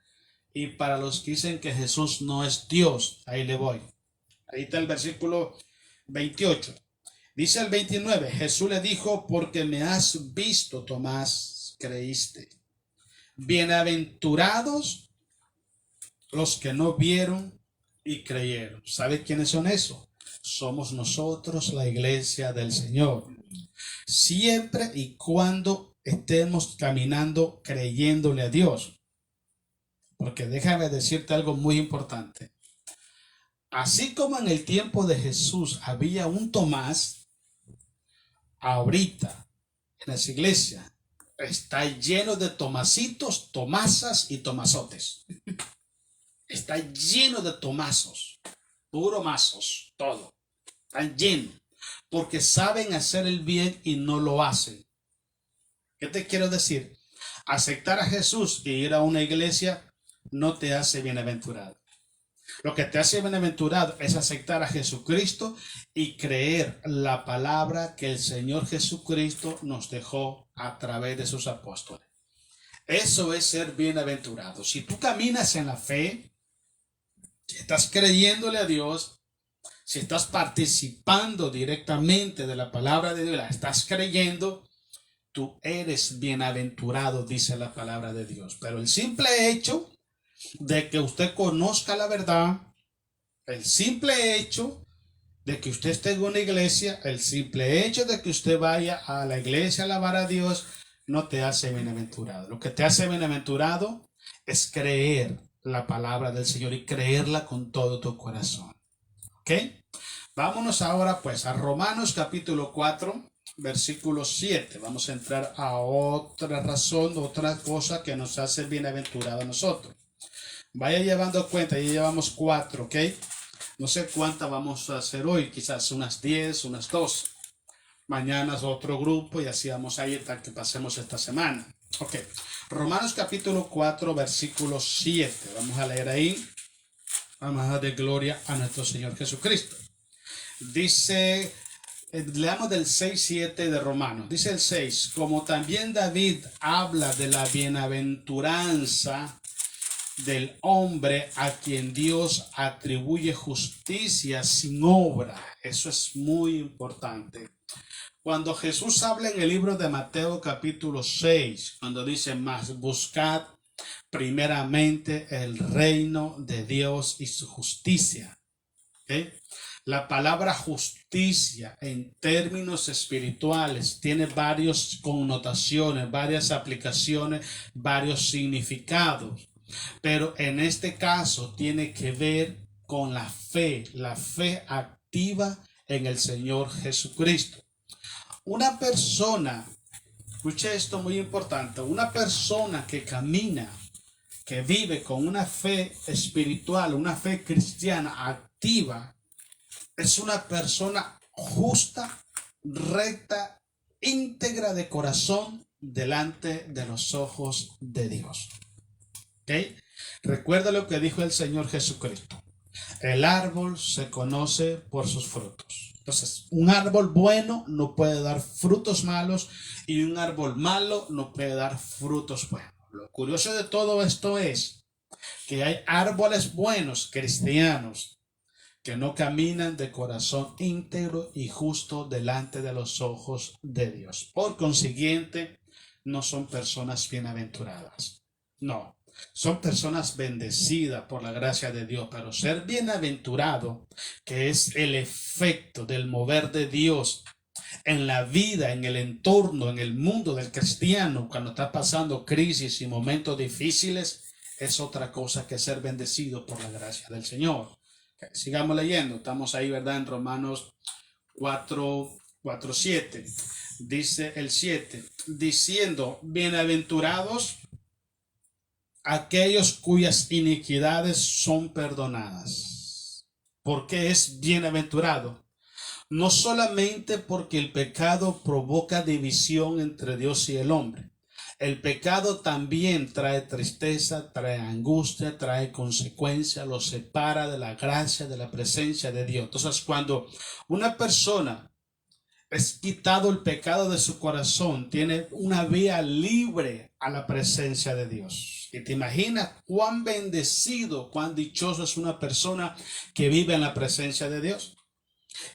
Speaker 1: y para los que dicen que Jesús no es Dios. Ahí le voy. Ahí está el versículo 28. Dice el 29, Jesús le dijo, porque me has visto, Tomás, creíste. Bienaventurados los que no vieron y creyeron. ¿Sabe quiénes son esos? Somos nosotros, la iglesia del Señor. Siempre y cuando estemos caminando creyéndole a Dios. Porque déjame decirte algo muy importante. Así como en el tiempo de Jesús había un Tomás, ahorita en esa iglesia está lleno de Tomasitos, Tomasas y Tomasotes. Está lleno de Tomasos, puro mazos, todo. Están llenos porque saben hacer el bien y no lo hacen. ¿Qué te quiero decir? Aceptar a Jesús y ir a una iglesia no te hace bienaventurado. Lo que te hace bienaventurado es aceptar a Jesucristo y creer la palabra que el Señor Jesucristo nos dejó a través de sus apóstoles. Eso es ser bienaventurado. Si tú caminas en la fe, si estás creyéndole a Dios, si estás participando directamente de la palabra de Dios, la estás creyendo, tú eres bienaventurado, dice la palabra de Dios. Pero el simple hecho de que usted conozca la verdad, el simple hecho de que usted esté en una iglesia, el simple hecho de que usted vaya a la iglesia a alabar a Dios, no te hace bienaventurado. Lo que te hace bienaventurado es creer la palabra del Señor y creerla con todo tu corazón. ¿Ok? Vámonos ahora pues a Romanos capítulo 4, versículo 7. Vamos a entrar a otra razón, otra cosa que nos hace bienaventurado a nosotros. Vaya llevando cuenta, ya llevamos 4, ¿ok? No sé cuántas vamos a hacer hoy, quizás unas 10, unas 12. Mañana es otro grupo y así vamos a ir hasta que pasemos esta semana. Ok, Romanos capítulo 4, versículo 7. Vamos a leer ahí. Vamos a dar gloria a nuestro Señor Jesucristo. Dice, leamos del 6-7 de Romanos. Dice el 6, como también David habla de la bienaventuranza del hombre a quien Dios atribuye justicia sin obra. Eso es muy importante. Cuando Jesús habla en el libro de Mateo capítulo 6, cuando dice, mas buscad primeramente el reino de Dios y su justicia, ¿Ok? La palabra justicia en términos espirituales tiene varias connotaciones, varias aplicaciones, varios significados. Pero en este caso tiene que ver con la fe activa en el Señor Jesucristo. Una persona, escuche esto muy importante, una persona que camina, que vive con una fe espiritual, una fe cristiana activa, es una persona justa, recta, íntegra de corazón delante de los ojos de Dios. ¿Ok? Recuerda lo que dijo el Señor Jesucristo. El árbol se conoce por sus frutos. Entonces, un árbol bueno no puede dar frutos malos y un árbol malo no puede dar frutos buenos. Lo curioso de todo esto es que hay árboles buenos cristianos que no caminan de corazón íntegro y justo delante de los ojos de Dios. Por consiguiente, no son personas bienaventuradas. No, son personas bendecidas por la gracia de Dios, pero ser bienaventurado, que es el efecto del mover de Dios en la vida, en el entorno, en el mundo del cristiano, cuando está pasando crisis y momentos difíciles, es otra cosa que ser bendecido por la gracia del Señor. Sigamos leyendo, estamos ahí, ¿verdad? En Romanos 4:7. Dice el 7, diciendo, bienaventurados aquellos cuyas iniquidades son perdonadas. ¿Por qué es bienaventurado? No solamente porque el pecado provoca división entre Dios y el hombre. El pecado también trae tristeza, trae angustia, trae consecuencia, lo separa de la gracia, de la presencia de Dios. Entonces, cuando una persona es quitado el pecado de su corazón, tiene una vía libre a la presencia de Dios. Y te imaginas cuán bendecido, cuán dichoso es una persona que vive en la presencia de Dios.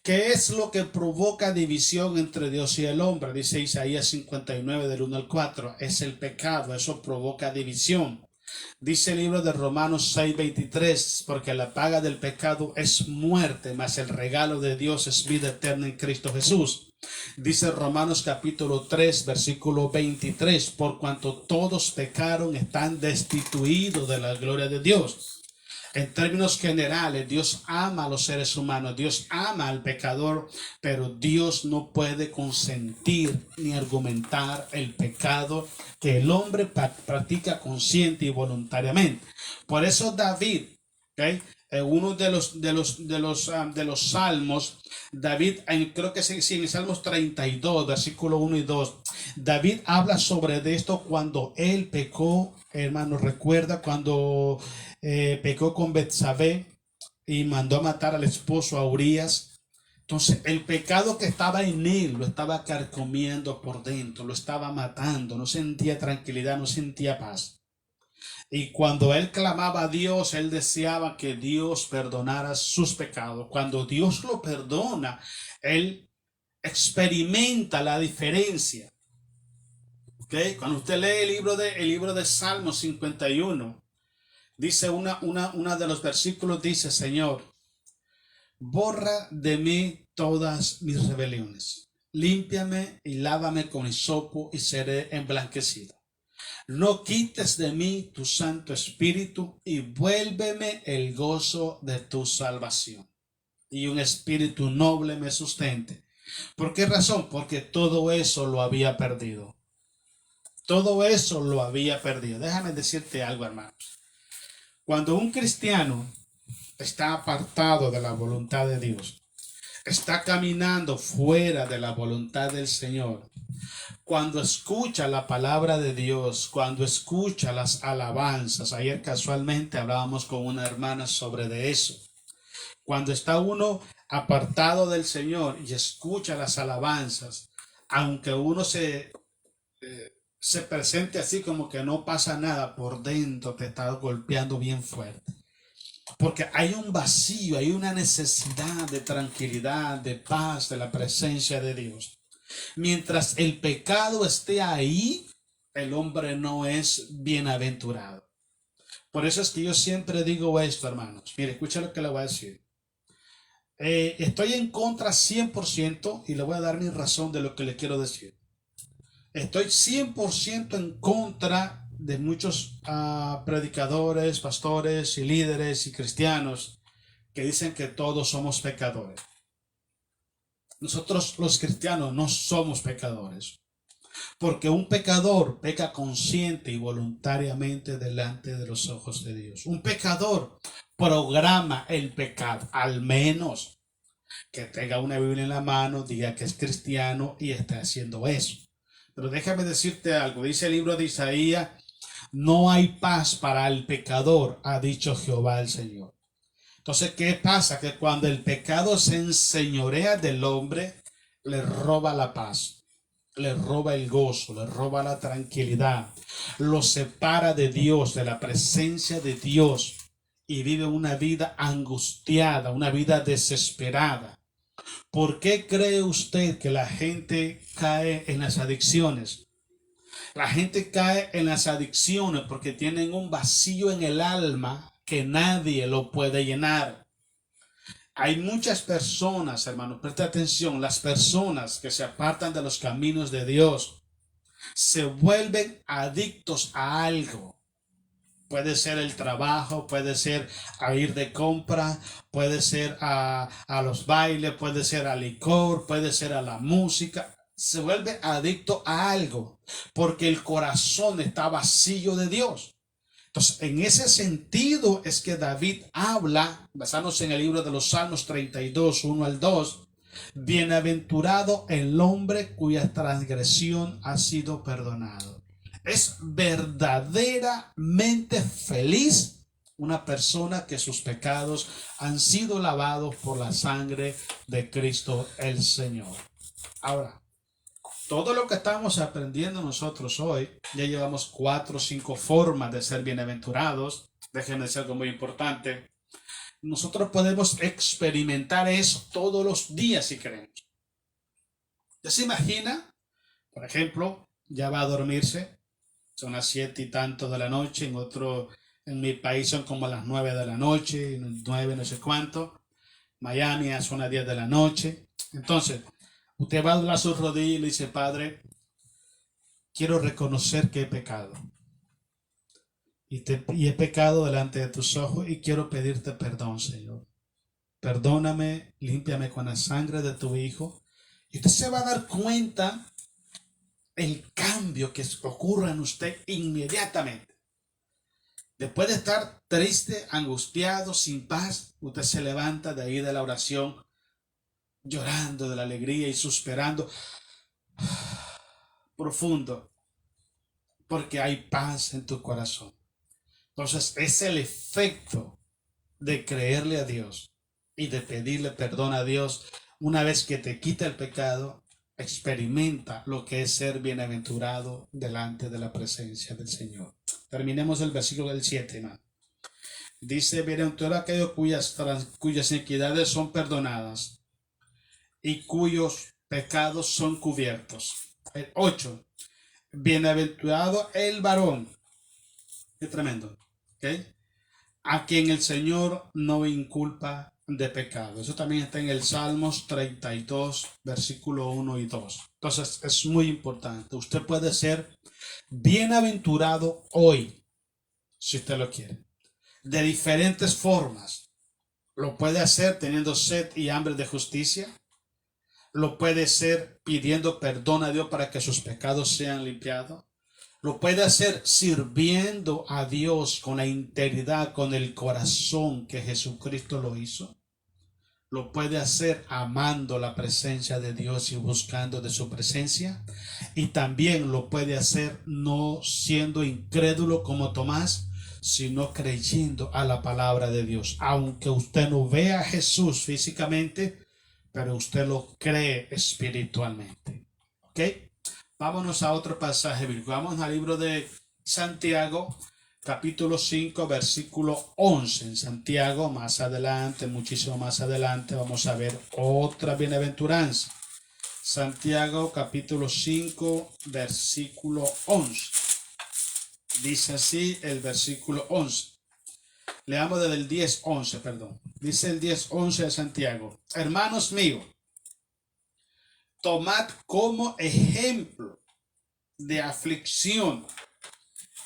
Speaker 1: ¿Qué es lo que provoca división entre Dios y el hombre? Dice Isaías 59 del 1 al 4. Es el pecado, eso provoca división. Dice el libro de Romanos 6:23, porque la paga del pecado es muerte, mas el regalo de Dios es vida eterna en Cristo Jesús. Dice Romanos capítulo 3, versículo 23, por cuanto todos pecaron, están destituidos de la gloria de Dios. En términos generales, Dios ama a los seres humanos, Dios ama al pecador, pero Dios no puede consentir ni argumentar el pecado que el hombre practica consciente y voluntariamente. Por eso David, ¿okay? En uno de los salmos, David, creo que sí, en Salmos 32, versículo 1 y 2, David habla sobre esto cuando él pecó, hermano, recuerda cuando pecó con Betsabé y mandó a matar al esposo a Urías. Entonces el pecado que estaba en él lo estaba carcomiendo por dentro, lo estaba matando, no sentía tranquilidad, no sentía paz. Y cuando él clamaba a Dios, él deseaba que Dios perdonara sus pecados. Cuando Dios lo perdona, él experimenta la diferencia. ¿Okay? Cuando usted lee el libro de Salmos 51, dice una de los versículos, dice, Señor, borra de mí todas mis rebeliones. Límpiame y lávame con hisopo y seré emblanquecido. No quites de mí tu Santo Espíritu y vuélveme el gozo de tu salvación. Y un espíritu noble me sustente. ¿Por qué razón? Porque todo eso lo había perdido. Todo eso lo había perdido. Déjame decirte algo, hermanos. Cuando un cristiano está apartado de la voluntad de Dios, está caminando fuera de la voluntad del Señor, cuando escucha la palabra de Dios, cuando escucha las alabanzas, ayer casualmente hablábamos con una hermana sobre de eso, cuando está uno apartado del Señor y escucha las alabanzas, aunque uno se presente así como que no pasa nada, por dentro te está golpeando bien fuerte. Porque hay un vacío, hay una necesidad de tranquilidad, de paz, de la presencia de Dios. Mientras el pecado esté ahí, el hombre no es bienaventurado. Por eso es que yo siempre digo esto, hermanos. Mire, escucha lo que le voy a decir. Estoy en contra 100% y le voy a dar mi razón de lo que le quiero decir. Estoy 100% en contra de muchos predicadores, pastores y líderes y cristianos que dicen que todos somos pecadores. Nosotros los cristianos no somos pecadores, porque un pecador peca consciente y voluntariamente delante de los ojos de Dios. Un pecador programa el pecado, al menos que tenga una Biblia en la mano, diga que es cristiano y está haciendo eso. Pero déjame decirte algo, dice el libro de Isaías, no hay paz para el pecador, ha dicho Jehová el Señor. Entonces, ¿qué pasa? Que cuando el pecado se enseñorea del hombre, le roba la paz, le roba el gozo, le roba la tranquilidad, lo separa de Dios, de la presencia de Dios, y vive una vida angustiada, una vida desesperada. ¿Por qué cree usted que la gente cae en las adicciones? La gente cae en las adicciones porque tienen un vacío en el alma que nadie lo puede llenar. Hay muchas personas, hermanos, presta atención, las personas que se apartan de los caminos de Dios se vuelven adictos a algo. Puede ser el trabajo, puede ser a ir de compra, puede ser a los bailes, puede ser al licor, puede ser a la música. Se vuelve adicto a algo porque el corazón está vacío de Dios. Entonces, en ese sentido es que David habla, basándose en el libro de los Salmos 32, 1 al 2, bienaventurado el hombre cuya transgresión ha sido perdonado. Es verdaderamente feliz una persona que sus pecados han sido lavados por la sangre de Cristo el Señor. Ahora, todo lo que estamos aprendiendo nosotros hoy, ya llevamos 4 o 5 formas de ser bienaventurados. Déjenme decir algo muy importante. Nosotros podemos experimentar eso todos los días si queremos. ¿Ya se imagina? Por ejemplo, ya va a dormirse. Son las 7 y tanto de la noche. En mi país son como las 9 de la noche, 9 no sé cuánto. Miami son las 10 de la noche. Entonces, usted va a doblar sus rodillas y le dice, Padre, quiero reconocer que he pecado. Y he pecado delante de tus ojos y quiero pedirte perdón, Señor. Perdóname, límpiame con la sangre de tu Hijo. Y usted se va a dar cuenta el cambio que ocurre en usted inmediatamente. Después de estar triste, angustiado, sin paz, usted se levanta de ahí de la oración, llorando de la alegría y suspirando profundo, porque hay paz en tu corazón. Entonces es el efecto de creerle a Dios y de pedirle perdón a Dios. Una vez que te quita el pecado, experimenta lo que es ser bienaventurado delante de la presencia del Señor. Terminemos el versículo del 7, hermano. Dice, bienaventurado aquellos cuyas iniquidades son perdonadas y cuyos pecados son cubiertos. El 8. Bienaventurado el varón. Qué tremendo. ¿Okay? A quien el Señor no inculpa de pecado. Eso también está en el Salmos 32, versículo 1 y 2. Entonces es muy importante. Usted puede ser bienaventurado hoy, si usted lo quiere, de diferentes formas. Lo puede hacer teniendo sed y hambre de justicia. Lo puede hacer pidiendo perdón a Dios para que sus pecados sean limpiados. Lo puede hacer sirviendo a Dios con la integridad, con el corazón que Jesucristo lo hizo. Lo puede hacer amando la presencia de Dios y buscando de su presencia. Y también lo puede hacer no siendo incrédulo como Tomás, sino creyendo a la palabra de Dios. Aunque usted no vea a Jesús físicamente, pero usted lo cree espiritualmente. ¿Ok? Vámonos a otro pasaje bíblico. Vamos al libro de Santiago, capítulo 5, versículo 11. En Santiago, más adelante, muchísimo más adelante, vamos a ver otra bienaventuranza. Santiago, capítulo 5, versículo 11. Dice así el versículo 11. Leamos desde el 10:11, perdón. Dice el 10:11 de Santiago. Hermanos míos, tomad como ejemplo de aflicción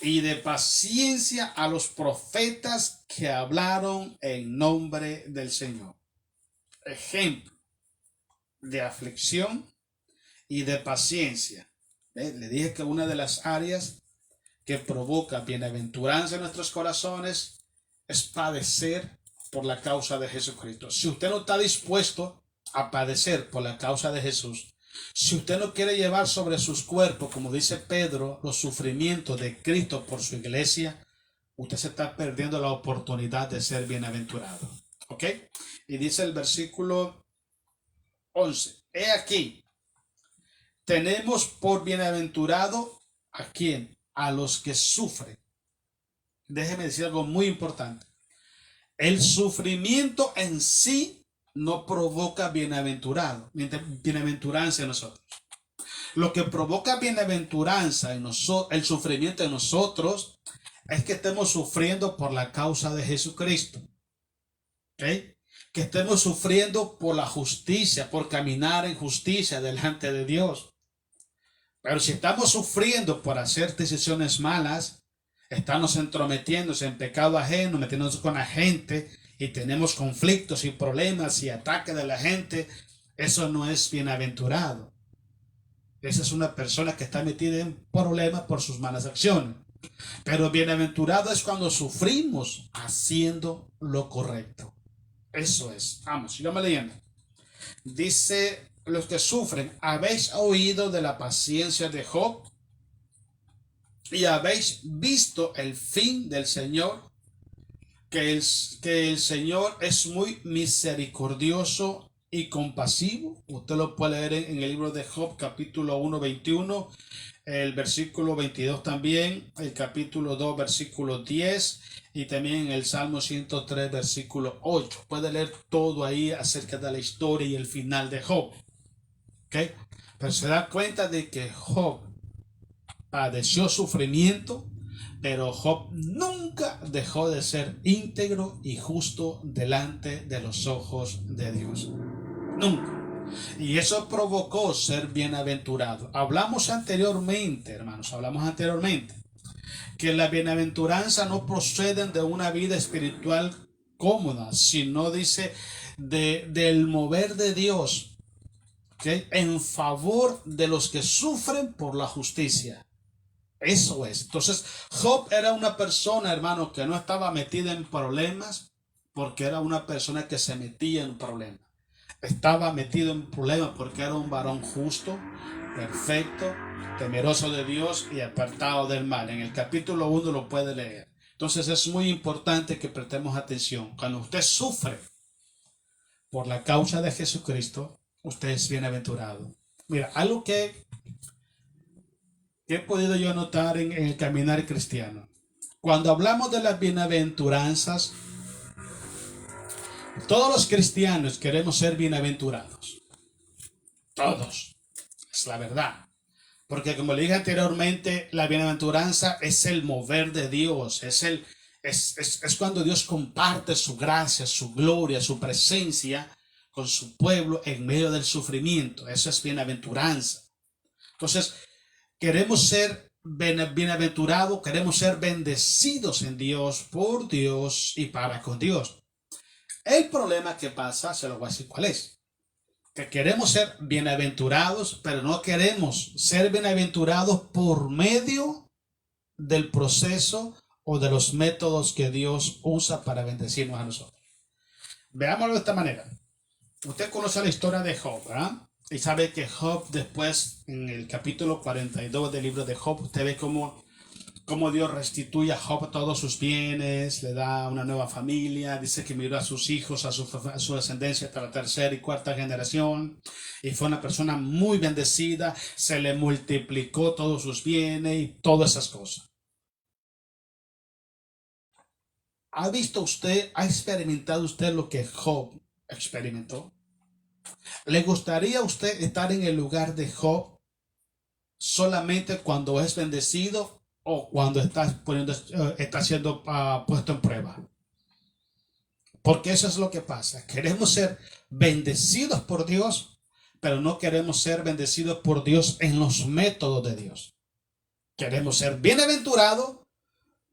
Speaker 1: y de paciencia a los profetas que hablaron en nombre del Señor. Ejemplo de aflicción y de paciencia. Le dije que una de las áreas que provoca bienaventuranza en nuestros corazones es padecer por la causa de Jesucristo. Si usted no está dispuesto a padecer por la causa de Jesús, si usted no quiere llevar sobre sus cuerpos, como dice Pedro, los sufrimientos de Cristo por su iglesia, usted se está perdiendo la oportunidad de ser bienaventurado. ¿Ok? Y dice el versículo 11. He aquí, tenemos por bienaventurado ¿a quién? A los que sufren. Déjeme decir algo muy importante. El sufrimiento en sí no provoca bienaventuranza en nosotros. Lo que provoca bienaventuranza en nosotros, el sufrimiento en nosotros, es que estemos sufriendo por la causa de Jesucristo. ¿Okay? Que estemos sufriendo por la justicia, por caminar en justicia delante de Dios. Pero si estamos sufriendo por hacer decisiones malas, estamos entrometiéndose en pecado ajeno, metiéndonos con la gente y tenemos conflictos y problemas y ataques de la gente, eso no es bienaventurado. Esa es una persona que está metida en problemas por sus malas acciones. Pero bienaventurado es cuando sufrimos haciendo lo correcto. Eso es. Vamos, sigamos leyendo. Dice, los que sufren, ¿habéis oído de la paciencia de Job? ¿Y habéis visto el fin del Señor? Que el Señor es muy misericordioso y compasivo. Usted lo puede leer en el libro de Job, capítulo 1, 21, el versículo 22 también, el capítulo 2, versículo 10, y también en el Salmo 103, versículo 8. Puede leer todo ahí acerca de la historia y el final de Job. ¿Okay? Pero se da cuenta de que Job padeció sufrimiento, pero Job nunca dejó de ser íntegro y justo delante de los ojos de Dios. Nunca. Y eso provocó ser bienaventurado. Hablamos anteriormente, hermanos, que la bienaventuranza no proceden de una vida espiritual cómoda, sino dice del mover de Dios, ¿okay? En favor de los que sufren por la justicia. Eso es. Entonces, Job era una persona, hermano, que no estaba metida en problemas porque era una persona que se metía en problemas. Estaba metido en problemas porque era un varón justo, perfecto, temeroso de Dios y apartado del mal. En el capítulo 1 lo puede leer. Entonces es muy importante que prestemos atención. Cuando usted sufre por la causa de Jesucristo, usted es bienaventurado. Mira, algo que he podido yo notar en el caminar cristiano. Cuando hablamos de las bienaventuranzas, todos los cristianos queremos ser bienaventurados. Todos. Es la verdad. Porque como le dije anteriormente, la bienaventuranza es el mover de Dios. Es cuando Dios comparte su gracia, su gloria, su presencia con su pueblo en medio del sufrimiento. Eso es bienaventuranza. Entonces, queremos ser bienaventurados, queremos ser bendecidos en Dios, por Dios y para con Dios. El problema que pasa, se lo voy a decir cuál es. Que queremos ser bienaventurados, pero no queremos ser bienaventurados por medio del proceso o de los métodos que Dios usa para bendecirnos a nosotros. Veámoslo de esta manera. Usted conoce la historia de Job, ¿verdad? Y sabe que Job después, en el capítulo 42 del libro de Job, usted ve cómo Dios restituye a Job todos sus bienes, le da una nueva familia, dice que miró a sus hijos, a su descendencia hasta la tercera y cuarta generación, y fue una persona muy bendecida, se le multiplicó todos sus bienes y todas esas cosas. ¿Ha visto usted, ha experimentado usted lo que Job experimentó? ¿Le gustaría a usted estar en el lugar de Job solamente cuando es bendecido o cuando está siendo puesto en prueba? Porque eso es lo que pasa. Queremos ser bendecidos por Dios, pero no queremos ser bendecidos por Dios en los métodos de Dios. Queremos ser bienaventurados,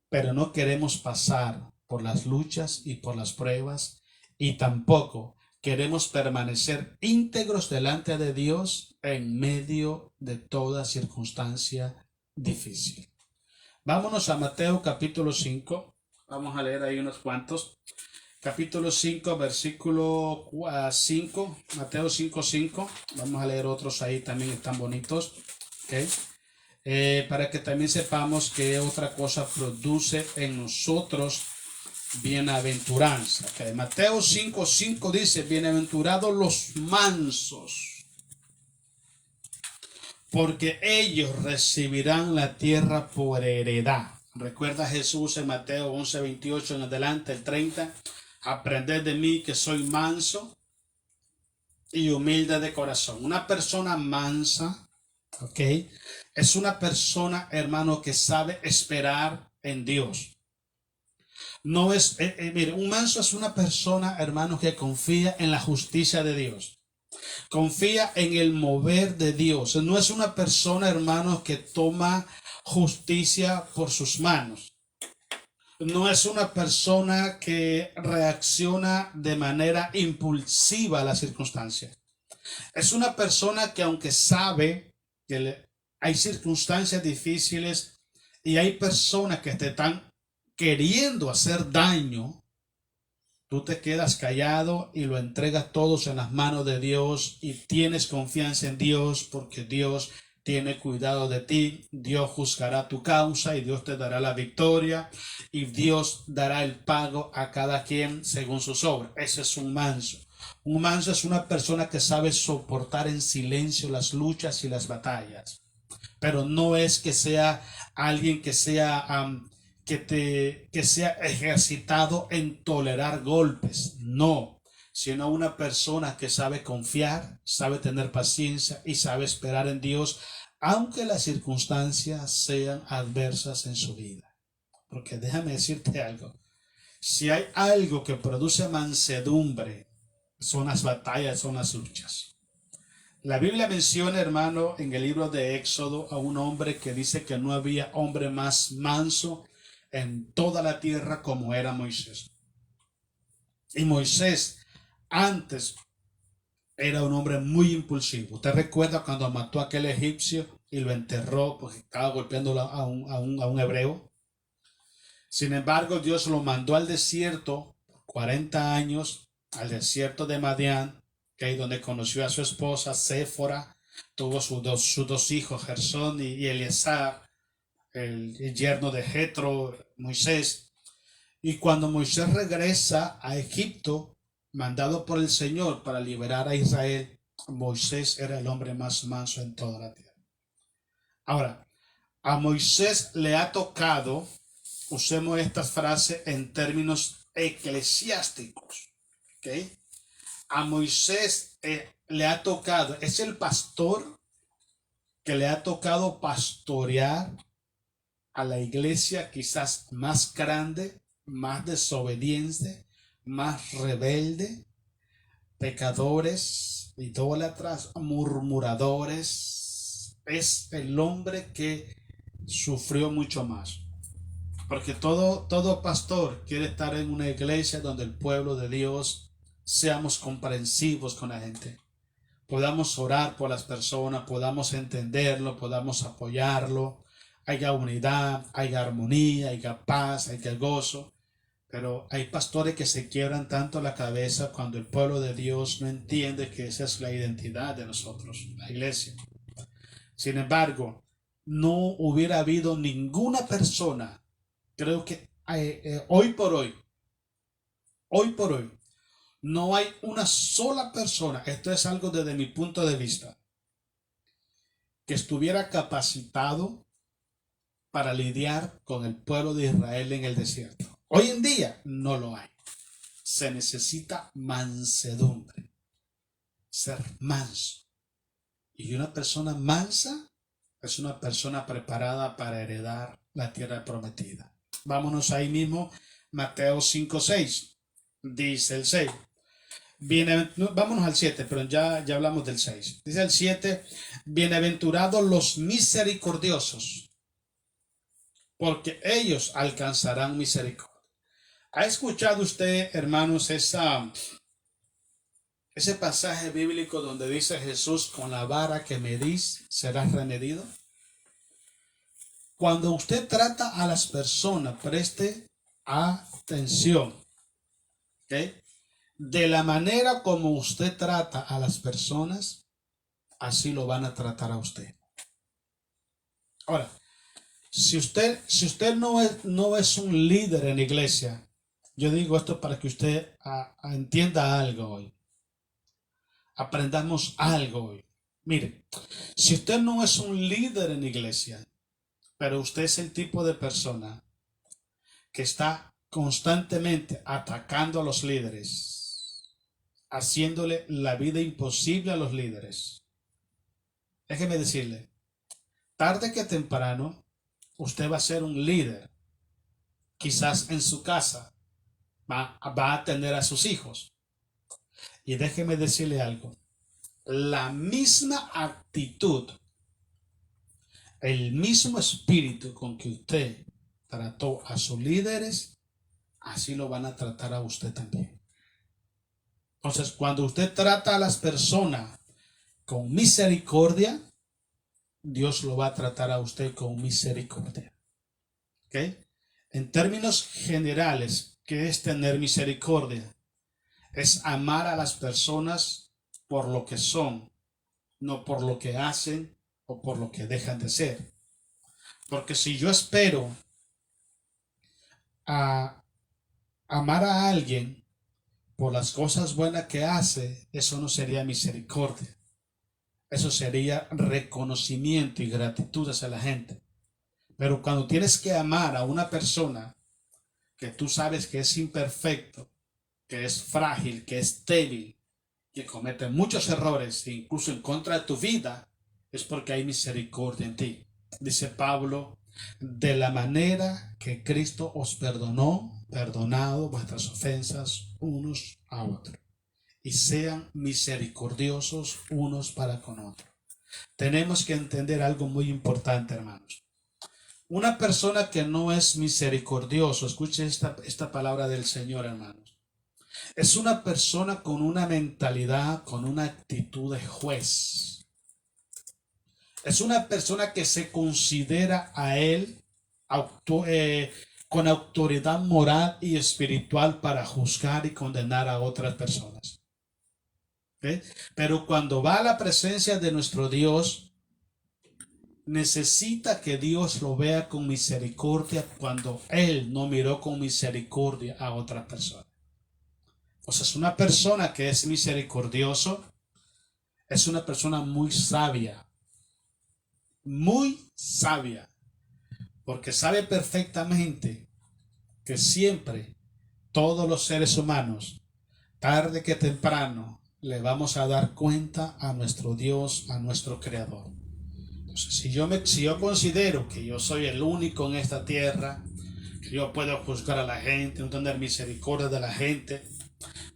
Speaker 1: pero no queremos pasar por las luchas y por las pruebas, y tampoco queremos permanecer íntegros delante de Dios en medio de toda circunstancia difícil. Vámonos a Mateo capítulo 5. Vamos a leer ahí unos cuantos. Capítulo 5, versículo 5. Mateo 5, 5. Vamos a leer otros ahí también, están bonitos. ¿Okay? Para que también sepamos que otra cosa produce en nosotros bienaventuranza. Okay. Mateo 5, 5 dice: bienaventurados los mansos, porque ellos recibirán la tierra por heredad. Recuerda Jesús en Mateo 11, 28 en adelante, el 30. Aprended de mí que soy manso y humilde de corazón. Una persona mansa, ¿ok? Es una persona, hermano, que sabe esperar en Dios. No es, mire, un manso es una persona, hermano, que confía en la justicia de Dios. Confía en el mover de Dios. No es una persona, hermano, que toma justicia por sus manos. No es una persona que reacciona de manera impulsiva a las circunstancias. Es una persona que, aunque sabe que hay circunstancias difíciles y hay personas que te están queriendo hacer daño, tú te quedas callado y lo entregas todos en las manos de Dios y tienes confianza en Dios, porque Dios tiene cuidado de ti. Dios juzgará tu causa y Dios te dará la victoria y Dios dará el pago a cada quien según sus obras. Ese es un manso. Un manso es una persona que sabe soportar en silencio las luchas y las batallas, pero no es que sea alguien que sea que sea ejercitado en tolerar golpes, no, sino una persona que sabe confiar, sabe tener paciencia y sabe esperar en Dios, aunque las circunstancias sean adversas en su vida. Porque déjame decirte algo, si hay algo que produce mansedumbre, son las batallas, son las luchas. La Biblia menciona, hermano, en el libro de Éxodo a un hombre que dice que no había hombre más manso en toda la tierra como era Moisés. Y Moisés antes era un hombre muy impulsivo. ¿Usted recuerda cuando mató a aquel egipcio y lo enterró porque estaba golpeando a un hebreo? Sin embargo, Dios lo mandó al desierto por 40 años, al desierto de Madián, que es donde conoció a su esposa Séfora, tuvo sus dos hijos, Gersón y Eliezer, el yerno de Jetro, Moisés. Y cuando Moisés regresa a Egipto, mandado por el Señor para liberar a Israel, Moisés era el hombre más manso en toda la tierra. Ahora, a Moisés le ha tocado, usemos esta frase en términos eclesiásticos, ¿ok? A Moisés le ha tocado, es el pastor que le ha tocado pastorear a la iglesia quizás más grande, más desobediente, más rebelde, pecadores, idólatras, murmuradores. Es el hombre que sufrió mucho más. Porque todo pastor quiere estar en una iglesia donde el pueblo de Dios seamos comprensivos con la gente. Podamos orar por las personas, podamos entenderlo, podamos apoyarlo. Haya unidad, haya armonía, haya paz, haya gozo. Pero hay pastores que se quiebran tanto la cabeza cuando el pueblo de Dios no entiende que esa es la identidad de nosotros, la iglesia. Sin embargo, no hubiera habido ninguna persona, creo que hoy por hoy, no hay una sola persona, esto es algo desde mi punto de vista, que estuviera capacitado para lidiar con el pueblo de Israel en el desierto. Hoy en día no lo hay. Se necesita mansedumbre, ser manso. Y una persona mansa es una persona preparada para heredar la tierra prometida. Vámonos ahí mismo, Mateo 5:6. Dice el 6. Vámonos al 7, pero ya hablamos del 6. Dice el 7, bienaventurados los misericordiosos, porque ellos alcanzarán misericordia. ¿Ha escuchado usted, hermanos, ese pasaje bíblico donde dice Jesús, con la vara que medís serás remedido? Cuando usted trata a las personas, preste atención, ¿ok? De la manera como usted trata a las personas, así lo van a tratar a usted. Ahora, si usted no es un líder en la iglesia, yo digo esto para que usted entienda algo hoy. Aprendamos algo hoy. Mire, si usted no es un líder en la iglesia, pero usted es el tipo de persona que está constantemente atacando a los líderes, haciéndole la vida imposible a los líderes, déjeme decirle, tarde que temprano, usted va a ser un líder. Quizás en su casa va a atender a sus hijos. Y déjeme decirle algo. La misma actitud, el mismo espíritu con que usted trató a sus líderes, así lo van a tratar a usted también. Entonces, cuando usted trata a las personas con misericordia, Dios lo va a tratar a usted con misericordia. ¿Ok? En términos generales, ¿qué es tener misericordia? Es amar a las personas por lo que son, no por lo que hacen o por lo que dejan de ser. Porque si yo espero a amar a alguien por las cosas buenas que hace, eso no sería misericordia. Eso sería reconocimiento y gratitud hacia la gente. Pero cuando tienes que amar a una persona que tú sabes que es imperfecto, que es frágil, que es débil, que comete muchos errores, incluso en contra de tu vida, es porque hay misericordia en ti. Dice Pablo, de la manera que Cristo os perdonó, perdonado vuestras ofensas unos a otros, y sean misericordiosos unos para con otros. Tenemos que entender algo muy importante, hermanos. Una persona que no es misericordioso, escuche esta palabra del Señor, hermanos. Es una persona con una mentalidad, con una actitud de juez. Es una persona que se considera a él con autoridad moral y espiritual para juzgar y condenar a otras personas. ¿Okay? Pero cuando va a la presencia de nuestro Dios, necesita que Dios lo vea con misericordia cuando Él no miró con misericordia a otra persona. O sea, es una persona que es misericordioso, es una persona muy sabia, porque sabe perfectamente que siempre todos los seres humanos, tarde que temprano, le vamos a dar cuenta a nuestro Dios, a nuestro Creador. Entonces, si yo considero que yo soy el único en esta tierra, que yo puedo juzgar a la gente, no tener misericordia de la gente,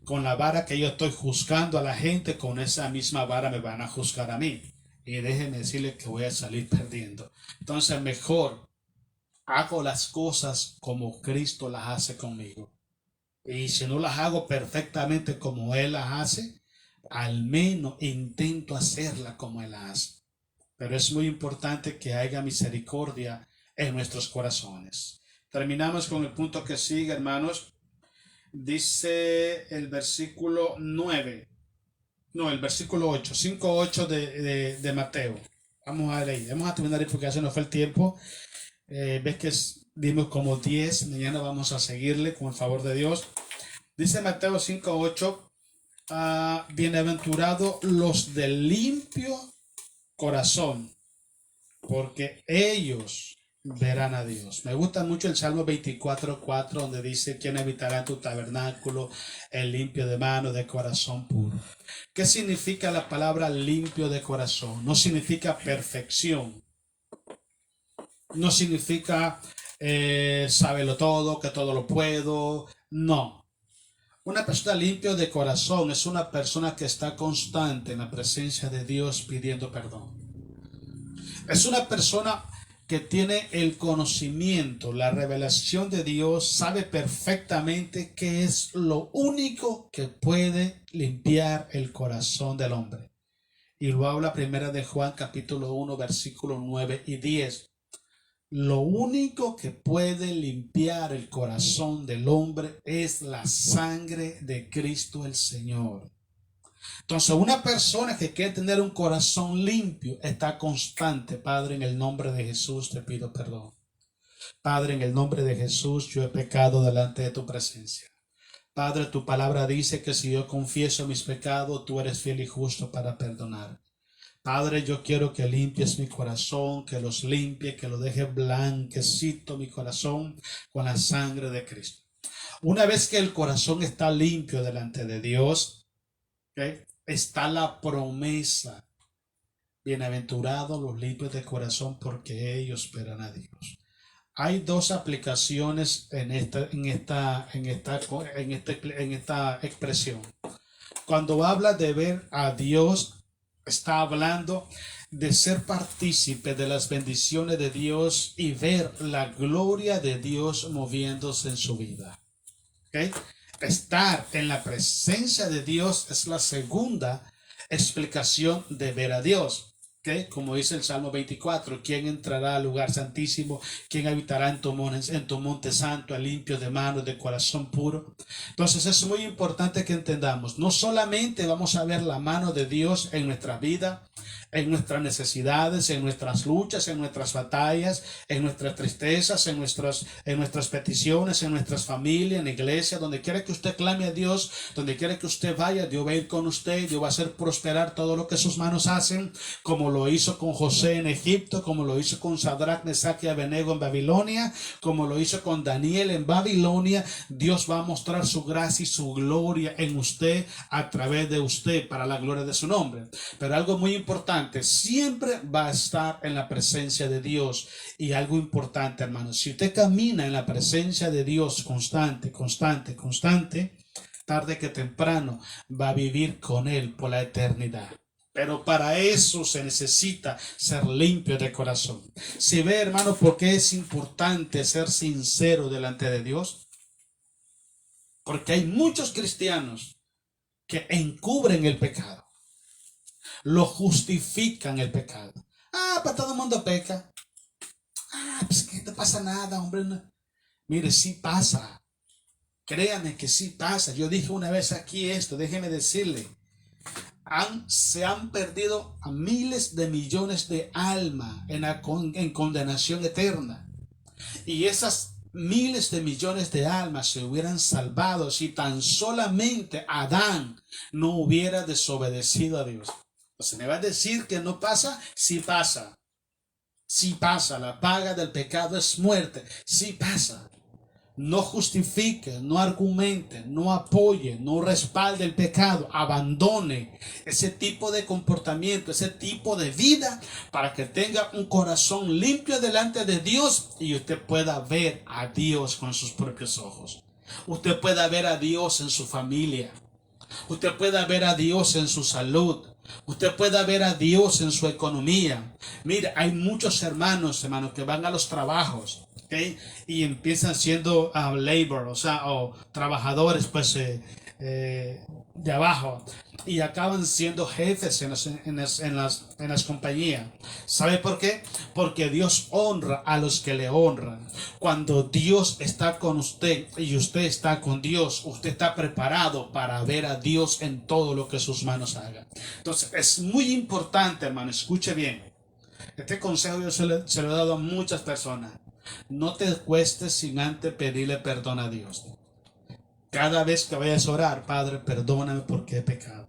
Speaker 1: con la vara que yo estoy juzgando a la gente, con esa misma vara me van a juzgar a mí. Y déjenme decirle que voy a salir perdiendo. Entonces, mejor hago las cosas como Cristo las hace conmigo. Y si no las hago perfectamente como Él las hace, al menos intento hacerla como Él las hace. Pero es muy importante que haya misericordia en nuestros corazones. Terminamos con el punto que sigue, hermanos. Dice el versículo 9. No, el versículo 8. 5:8 de Mateo. Vamos a leer. Vamos a terminar ahí porque ya se nos fue el tiempo. Ves que dimos como 10. Mañana vamos a seguirle con el favor de Dios. Dice Mateo 5:8. Bienaventurados los de limpio corazón, porque ellos verán a Dios. Me gusta mucho el Salmo 24:4, donde dice: ¿quién habitará en tu tabernáculo? El limpio de mano, de corazón puro. ¿Qué significa la palabra limpio de corazón? No significa perfección. No significa sábelo todo, que todo lo puedo. No. Una persona limpia de corazón es una persona que está constante en la presencia de Dios pidiendo perdón. Es una persona que tiene el conocimiento, la revelación de Dios, sabe perfectamente qué es lo único que puede limpiar el corazón del hombre. Y lo habla primera de Juan capítulo 1 versículos 9 y 10. Lo único que puede limpiar el corazón del hombre es la sangre de Cristo el Señor. Entonces, una persona que quiere tener un corazón limpio está constante. Padre, en el nombre de Jesús te pido perdón. Padre, en el nombre de Jesús yo he pecado delante de tu presencia. Padre, tu palabra dice que si yo confieso mis pecados, tú eres fiel y justo para perdonar. Padre, yo quiero que limpies mi corazón, que los limpie, que lo deje blanquecito mi corazón con la sangre de Cristo. Una vez que el corazón está limpio delante de Dios, ¿okay?, está la promesa. Bienaventurados los limpios de corazón, porque ellos verán a Dios. Hay dos aplicaciones en esta expresión. Cuando habla de ver a Dios, está hablando de ser partícipe de las bendiciones de Dios y ver la gloria de Dios moviéndose en su vida. ¿Okay? Estar en la presencia de Dios es la segunda explicación de ver a Dios. ¿Okay? Como dice el Salmo 24, ¿quién entrará al lugar santísimo? ¿Quién habitará en tu monte santo, limpio de manos, de corazón puro? Entonces es muy importante que entendamos, no solamente vamos a ver la mano de Dios en nuestra vida, en nuestras necesidades, en nuestras luchas, en nuestras batallas, en nuestras tristezas, en nuestras peticiones, en nuestras familias, en la iglesia, donde quiera que usted clame a Dios, donde quiera que usted vaya, Dios va a ir con usted, Dios va a hacer prosperar todo lo que sus manos hacen, como lo hizo con José en Egipto, como lo hizo con Sadrach, Mesach y Abednego en Babilonia, como lo hizo con Daniel en Babilonia. Dios va a mostrar su gracia y su gloria en usted, a través de usted, para la gloria de su nombre. Pero algo muy importante, siempre va a estar en la presencia de Dios. Y algo importante, hermanos, si usted camina en la presencia de Dios constante, tarde que temprano va a vivir con Él por la eternidad. Pero para eso se necesita ser limpio de corazón. Si ve, hermano, por qué es importante ser sincero delante de Dios. Porque hay muchos cristianos que encubren el pecado, lo justifican el pecado. Pues todo el mundo peca. Pues que no pasa nada, hombre. No. Mire, sí pasa. Créanme que sí pasa. Yo dije una vez aquí esto, déjeme decirle. Se han perdido a miles de millones de almas en condenación eterna. Y esas miles de millones de almas se hubieran salvado si tan solamente Adán no hubiera desobedecido a Dios. ¿Se me va a decir que no pasa? Sí pasa. Sí pasa. La paga del pecado es muerte. Sí pasa. No justifique, no argumente, no apoye, no respalde el pecado. Abandone ese tipo de comportamiento, ese tipo de vida, para que tenga un corazón limpio delante de Dios y usted pueda ver a Dios con sus propios ojos. Usted pueda ver a Dios en su familia. Usted pueda ver a Dios en su salud. Usted pueda ver a Dios en su economía. Mira, hay muchos hermanos que van a los trabajos, ¿okay?, y empiezan siendo labor, o trabajadores, pues, de abajo, y acaban siendo jefes en las compañías. ¿Sabe por qué? Porque Dios honra a los que le honran. Cuando Dios está con usted y usted está con Dios, usted está preparado para ver a Dios en todo lo que sus manos hagan. Entonces es muy importante, hermano, escuche bien. Este consejo yo se lo he dado a muchas personas. No te acuestes sin antes pedirle perdón a Dios. Cada vez que vayas a orar, Padre, perdóname porque he pecado.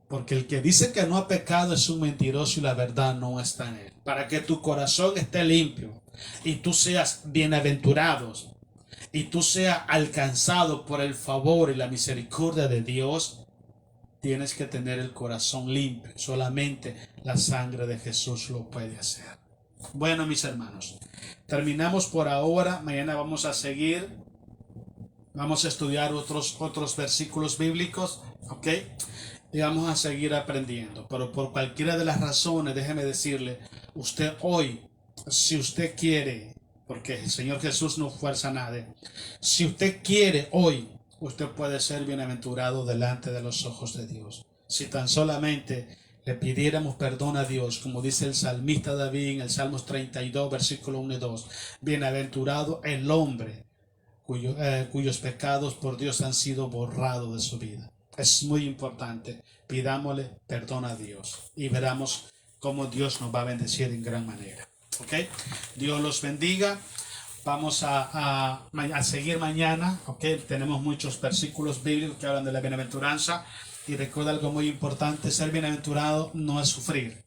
Speaker 1: Porque el que dice que no ha pecado es un mentiroso y la verdad no está en él. Para que tu corazón esté limpio y tú seas bienaventurado y tú seas alcanzado por el favor y la misericordia de Dios, tienes que tener el corazón limpio. Solamente la sangre de Jesús lo puede hacer. Bueno, mis hermanos, terminamos por ahora. Mañana vamos a seguir Vamos a estudiar otros versículos bíblicos, ¿ok? Y vamos a seguir aprendiendo. Pero por cualquiera de las razones, déjeme decirle, usted hoy, si usted quiere, porque el Señor Jesús no fuerza a nadie, si usted quiere hoy, usted puede ser bienaventurado delante de los ojos de Dios. Si tan solamente le pidiéramos perdón a Dios, como dice el salmista David en el Salmos 32, versículo 1 y 2, bienaventurado el hombre cuyos pecados por Dios han sido borrados de su vida. Es muy importante. Pidámosle perdón a Dios y veremos cómo Dios nos va a bendecir en gran manera. ¿Ok? Dios los bendiga. Vamos a seguir mañana. ¿Ok? Tenemos muchos versículos bíblicos que hablan de la bienaventuranza. Y recuerda algo muy importante. Ser bienaventurado no es sufrir.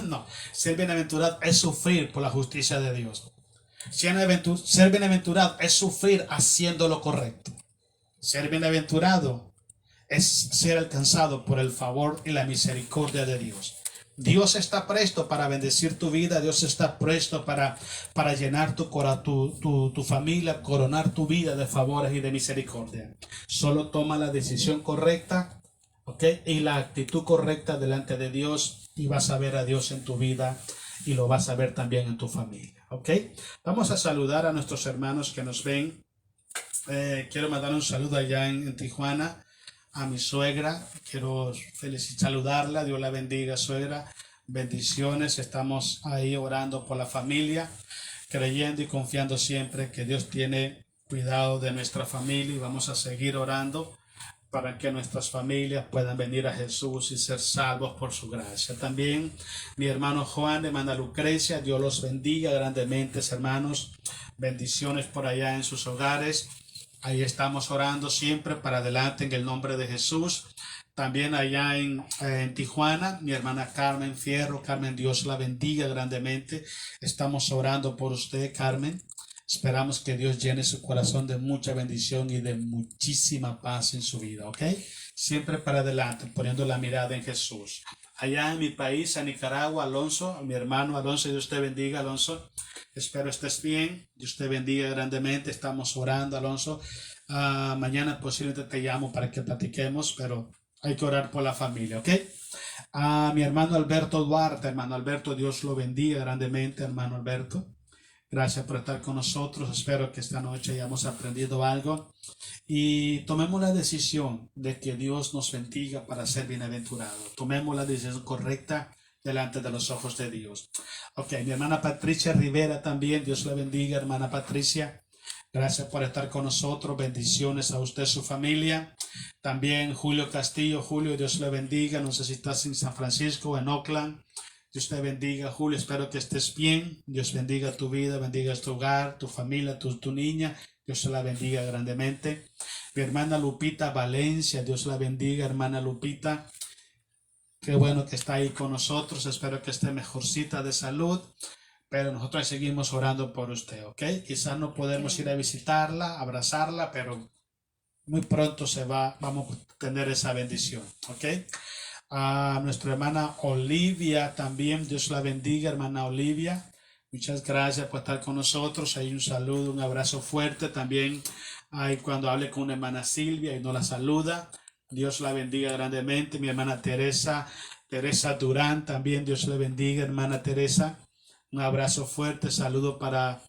Speaker 1: No. Ser bienaventurado es sufrir por la justicia de Dios. Ser bienaventurado es sufrir haciendo lo correcto. Ser bienaventurado es ser alcanzado por el favor y la misericordia de Dios. Dios está presto para bendecir tu vida. Dios está presto para llenar tu familia, coronar tu vida de favores y de misericordia. Solo toma la decisión correcta, ¿ok? Y la actitud correcta delante de Dios, y vas a ver a Dios en tu vida y lo vas a ver también en tu familia. ¿Ok? Vamos a saludar a nuestros hermanos que nos ven. Quiero mandar un saludo allá en Tijuana a mi suegra. Quiero saludarla. Dios la bendiga, suegra. Bendiciones. Estamos ahí orando por la familia, creyendo y confiando siempre que Dios tiene cuidado de nuestra familia, y vamos a seguir orando para que nuestras familias puedan venir a Jesús y ser salvos por su gracia. También mi hermano Juan, hermana Lucrecia, Dios los bendiga grandemente, hermanos. Bendiciones por allá en sus hogares. Ahí estamos orando siempre para adelante en el nombre de Jesús. También allá en Tijuana, mi hermana Carmen Fierro. Carmen, Dios la bendiga grandemente. Estamos orando por usted, Carmen. Esperamos que Dios llene su corazón de mucha bendición y de muchísima paz en su vida, ¿ok? Siempre para adelante, poniendo la mirada en Jesús. Allá en mi país, en Nicaragua, Alonso, mi hermano Alonso, Dios te bendiga, Alonso. Espero estés bien. Dios te bendiga grandemente. Estamos orando, Alonso. Mañana posiblemente te llamo para que platiquemos, pero hay que orar por la familia, ¿ok? Mi hermano Alberto Duarte, hermano Alberto, Dios lo bendiga grandemente, hermano Alberto. Gracias por estar con nosotros. Espero que esta noche hayamos aprendido algo y tomemos la decisión de que Dios nos bendiga para ser bienaventurados. Tomemos la decisión correcta delante de los ojos de Dios. Ok, mi hermana Patricia Rivera también. Dios la bendiga, hermana Patricia. Gracias por estar con nosotros. Bendiciones a usted y su familia. También Julio Castillo. Julio, Dios le bendiga. No sé si estás en San Francisco o en Oakland. Dios te bendiga, Julio. Espero que estés bien. Dios bendiga tu vida, bendiga tu hogar, tu familia, tu niña. Dios la bendiga grandemente. Mi hermana Lupita Valencia. Dios la bendiga, hermana Lupita. Qué bueno que está ahí con nosotros. Espero que esté mejorcita de salud. Pero nosotros seguimos orando por usted, ¿ok? Quizás no podemos ir a visitarla, abrazarla, pero muy pronto vamos a tener esa bendición, ¿ok? A nuestra hermana Olivia también, Dios la bendiga, hermana Olivia. Muchas gracias por estar con nosotros. Hay un saludo, un abrazo fuerte. También hay cuando hable con una hermana Silvia y no la saluda. Dios la bendiga grandemente. Mi hermana Teresa Durán también, Dios la bendiga, hermana Teresa. Un abrazo fuerte, saludo para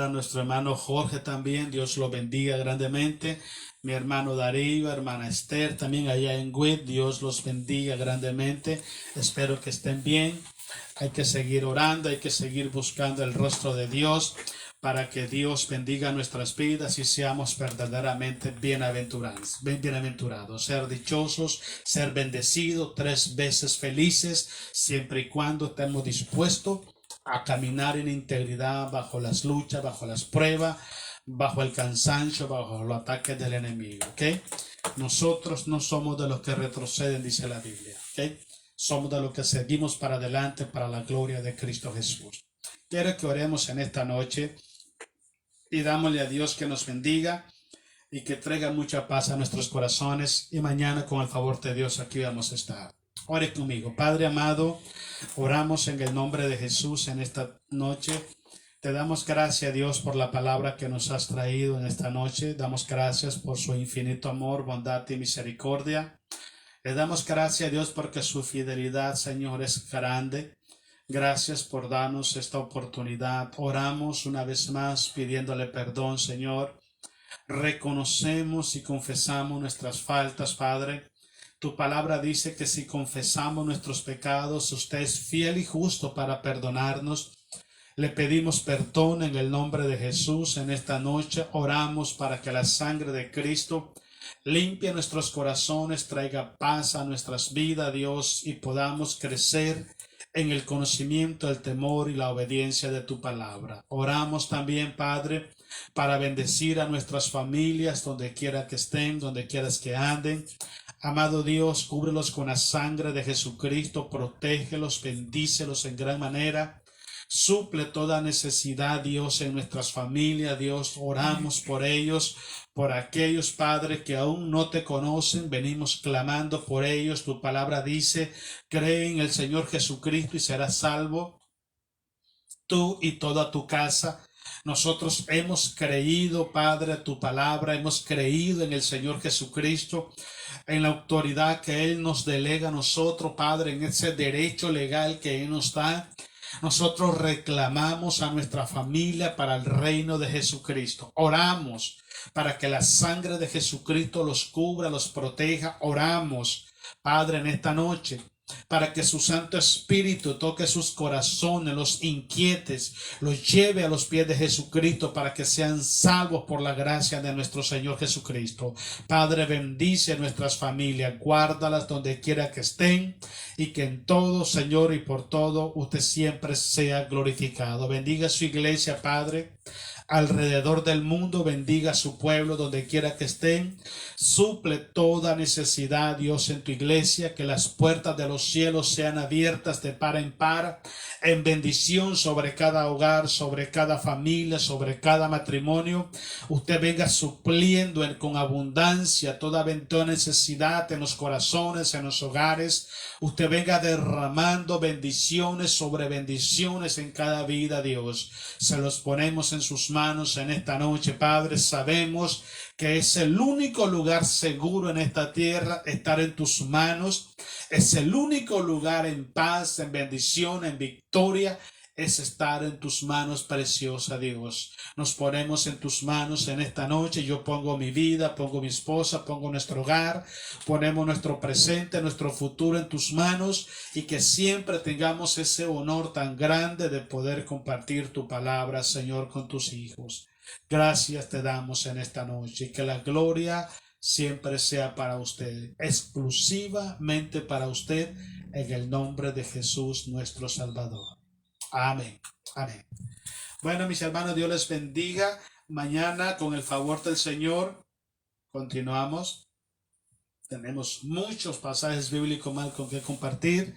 Speaker 1: nuestro hermano Jorge también, Dios lo bendiga grandemente. Mi hermano Darío, hermana Esther, también allá en Witt, Dios los bendiga grandemente. Espero que estén bien. Hay que seguir orando, hay que seguir buscando el rostro de Dios para que Dios bendiga nuestras vidas y seamos verdaderamente bienaventurados, ser dichosos, ser bendecidos, 3 veces felices, siempre y cuando estemos dispuestos a caminar en integridad bajo las luchas, bajo las pruebas, bajo el cansancio, bajo los ataques del enemigo, ¿ok? Nosotros no somos de los que retroceden, dice la Biblia, ¿ok? Somos de los que seguimos para adelante para la gloria de Cristo Jesús. Quiero que oremos en esta noche y dámosle a Dios que nos bendiga y que traiga mucha paz a nuestros corazones, y mañana con el favor de Dios aquí vamos a estar. Ore conmigo. Padre amado, oramos en el nombre de Jesús en esta noche Te damos gracias, Dios, por la palabra que nos has traído en esta noche. Damos gracias por su infinito amor, bondad y misericordia. Le damos gracias, Dios, porque su fidelidad, Señor, es grande. Gracias por darnos esta oportunidad. Oramos una vez más pidiéndole perdón, Señor. Reconocemos y confesamos nuestras faltas, Padre. Tu palabra dice que si confesamos nuestros pecados, usted es fiel y justo para perdonarnos. Le pedimos perdón en el nombre de Jesús en esta noche. Oramos para que la sangre de Cristo limpie nuestros corazones, traiga paz a nuestras vidas, Dios, y podamos crecer en el conocimiento, el temor y la obediencia de tu palabra. Oramos también, Padre, para bendecir a nuestras familias donde quiera que estén, donde quieras que anden. Amado Dios, cúbrelos con la sangre de Jesucristo, protégelos, bendícelos en gran manera. Suple toda necesidad, Dios, en nuestras familias, Dios. Oramos por ellos, por aquellos, Padre, que aún no te conocen. Venimos clamando por ellos. Tu palabra dice, cree en el Señor Jesucristo y serás salvo, tú y toda tu casa. Nosotros hemos creído, Padre, tu palabra, hemos creído en el Señor Jesucristo, en la autoridad que Él nos delega a nosotros, Padre, en ese derecho legal que Él nos da. Nosotros reclamamos a nuestra familia para el reino de Jesucristo. Oramos para que la sangre de Jesucristo los cubra, los proteja. Oramos, Padre, en esta noche, para que su Santo Espíritu toque sus corazones, los inquietes, los lleve a los pies de Jesucristo para que sean salvos por la gracia de nuestro Señor Jesucristo. Padre, bendice a nuestras familias, guárdalas donde quiera que estén y que en todo, Señor, y por todo, usted siempre sea glorificado. Bendiga a su iglesia, Padre, alrededor del mundo. Bendiga a su pueblo donde quiera que estén. Suple toda necesidad, Dios, en tu iglesia. Que las puertas de los cielos sean abiertas de par en par, en bendición sobre cada hogar, sobre cada familia, sobre cada matrimonio. Usted venga supliendo con abundancia toda necesidad en los corazones, en los hogares. Usted venga derramando bendiciones sobre bendiciones en cada vida, Dios. Se los ponemos en sus manos en esta noche, Padre. Sabemos que es el único lugar seguro en esta tierra, estar en tus manos. Es el único lugar en paz, en bendición, en victoria. Es estar en tus manos, preciosa Dios. Nos ponemos en tus manos en esta noche. Yo pongo mi vida, pongo mi esposa, pongo nuestro hogar, ponemos nuestro presente, nuestro futuro en tus manos, y que siempre tengamos ese honor tan grande de poder compartir tu palabra, Señor, con tus hijos. Gracias te damos en esta noche, y que la gloria siempre sea para usted, exclusivamente para usted, en el nombre de Jesús nuestro Salvador. Amén. Amén. Bueno, mis hermanos, Dios les bendiga. Mañana, con el favor del Señor, continuamos. Tenemos muchos pasajes bíblicos más con que compartir,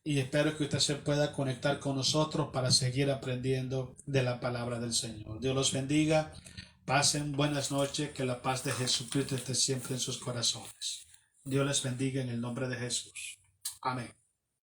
Speaker 1: y espero que usted se pueda conectar con nosotros para seguir aprendiendo de la palabra del Señor. Dios los bendiga. Pasen buenas noches. Que la paz de Jesucristo esté siempre en sus corazones. Dios les bendiga en el nombre de Jesús. Amén.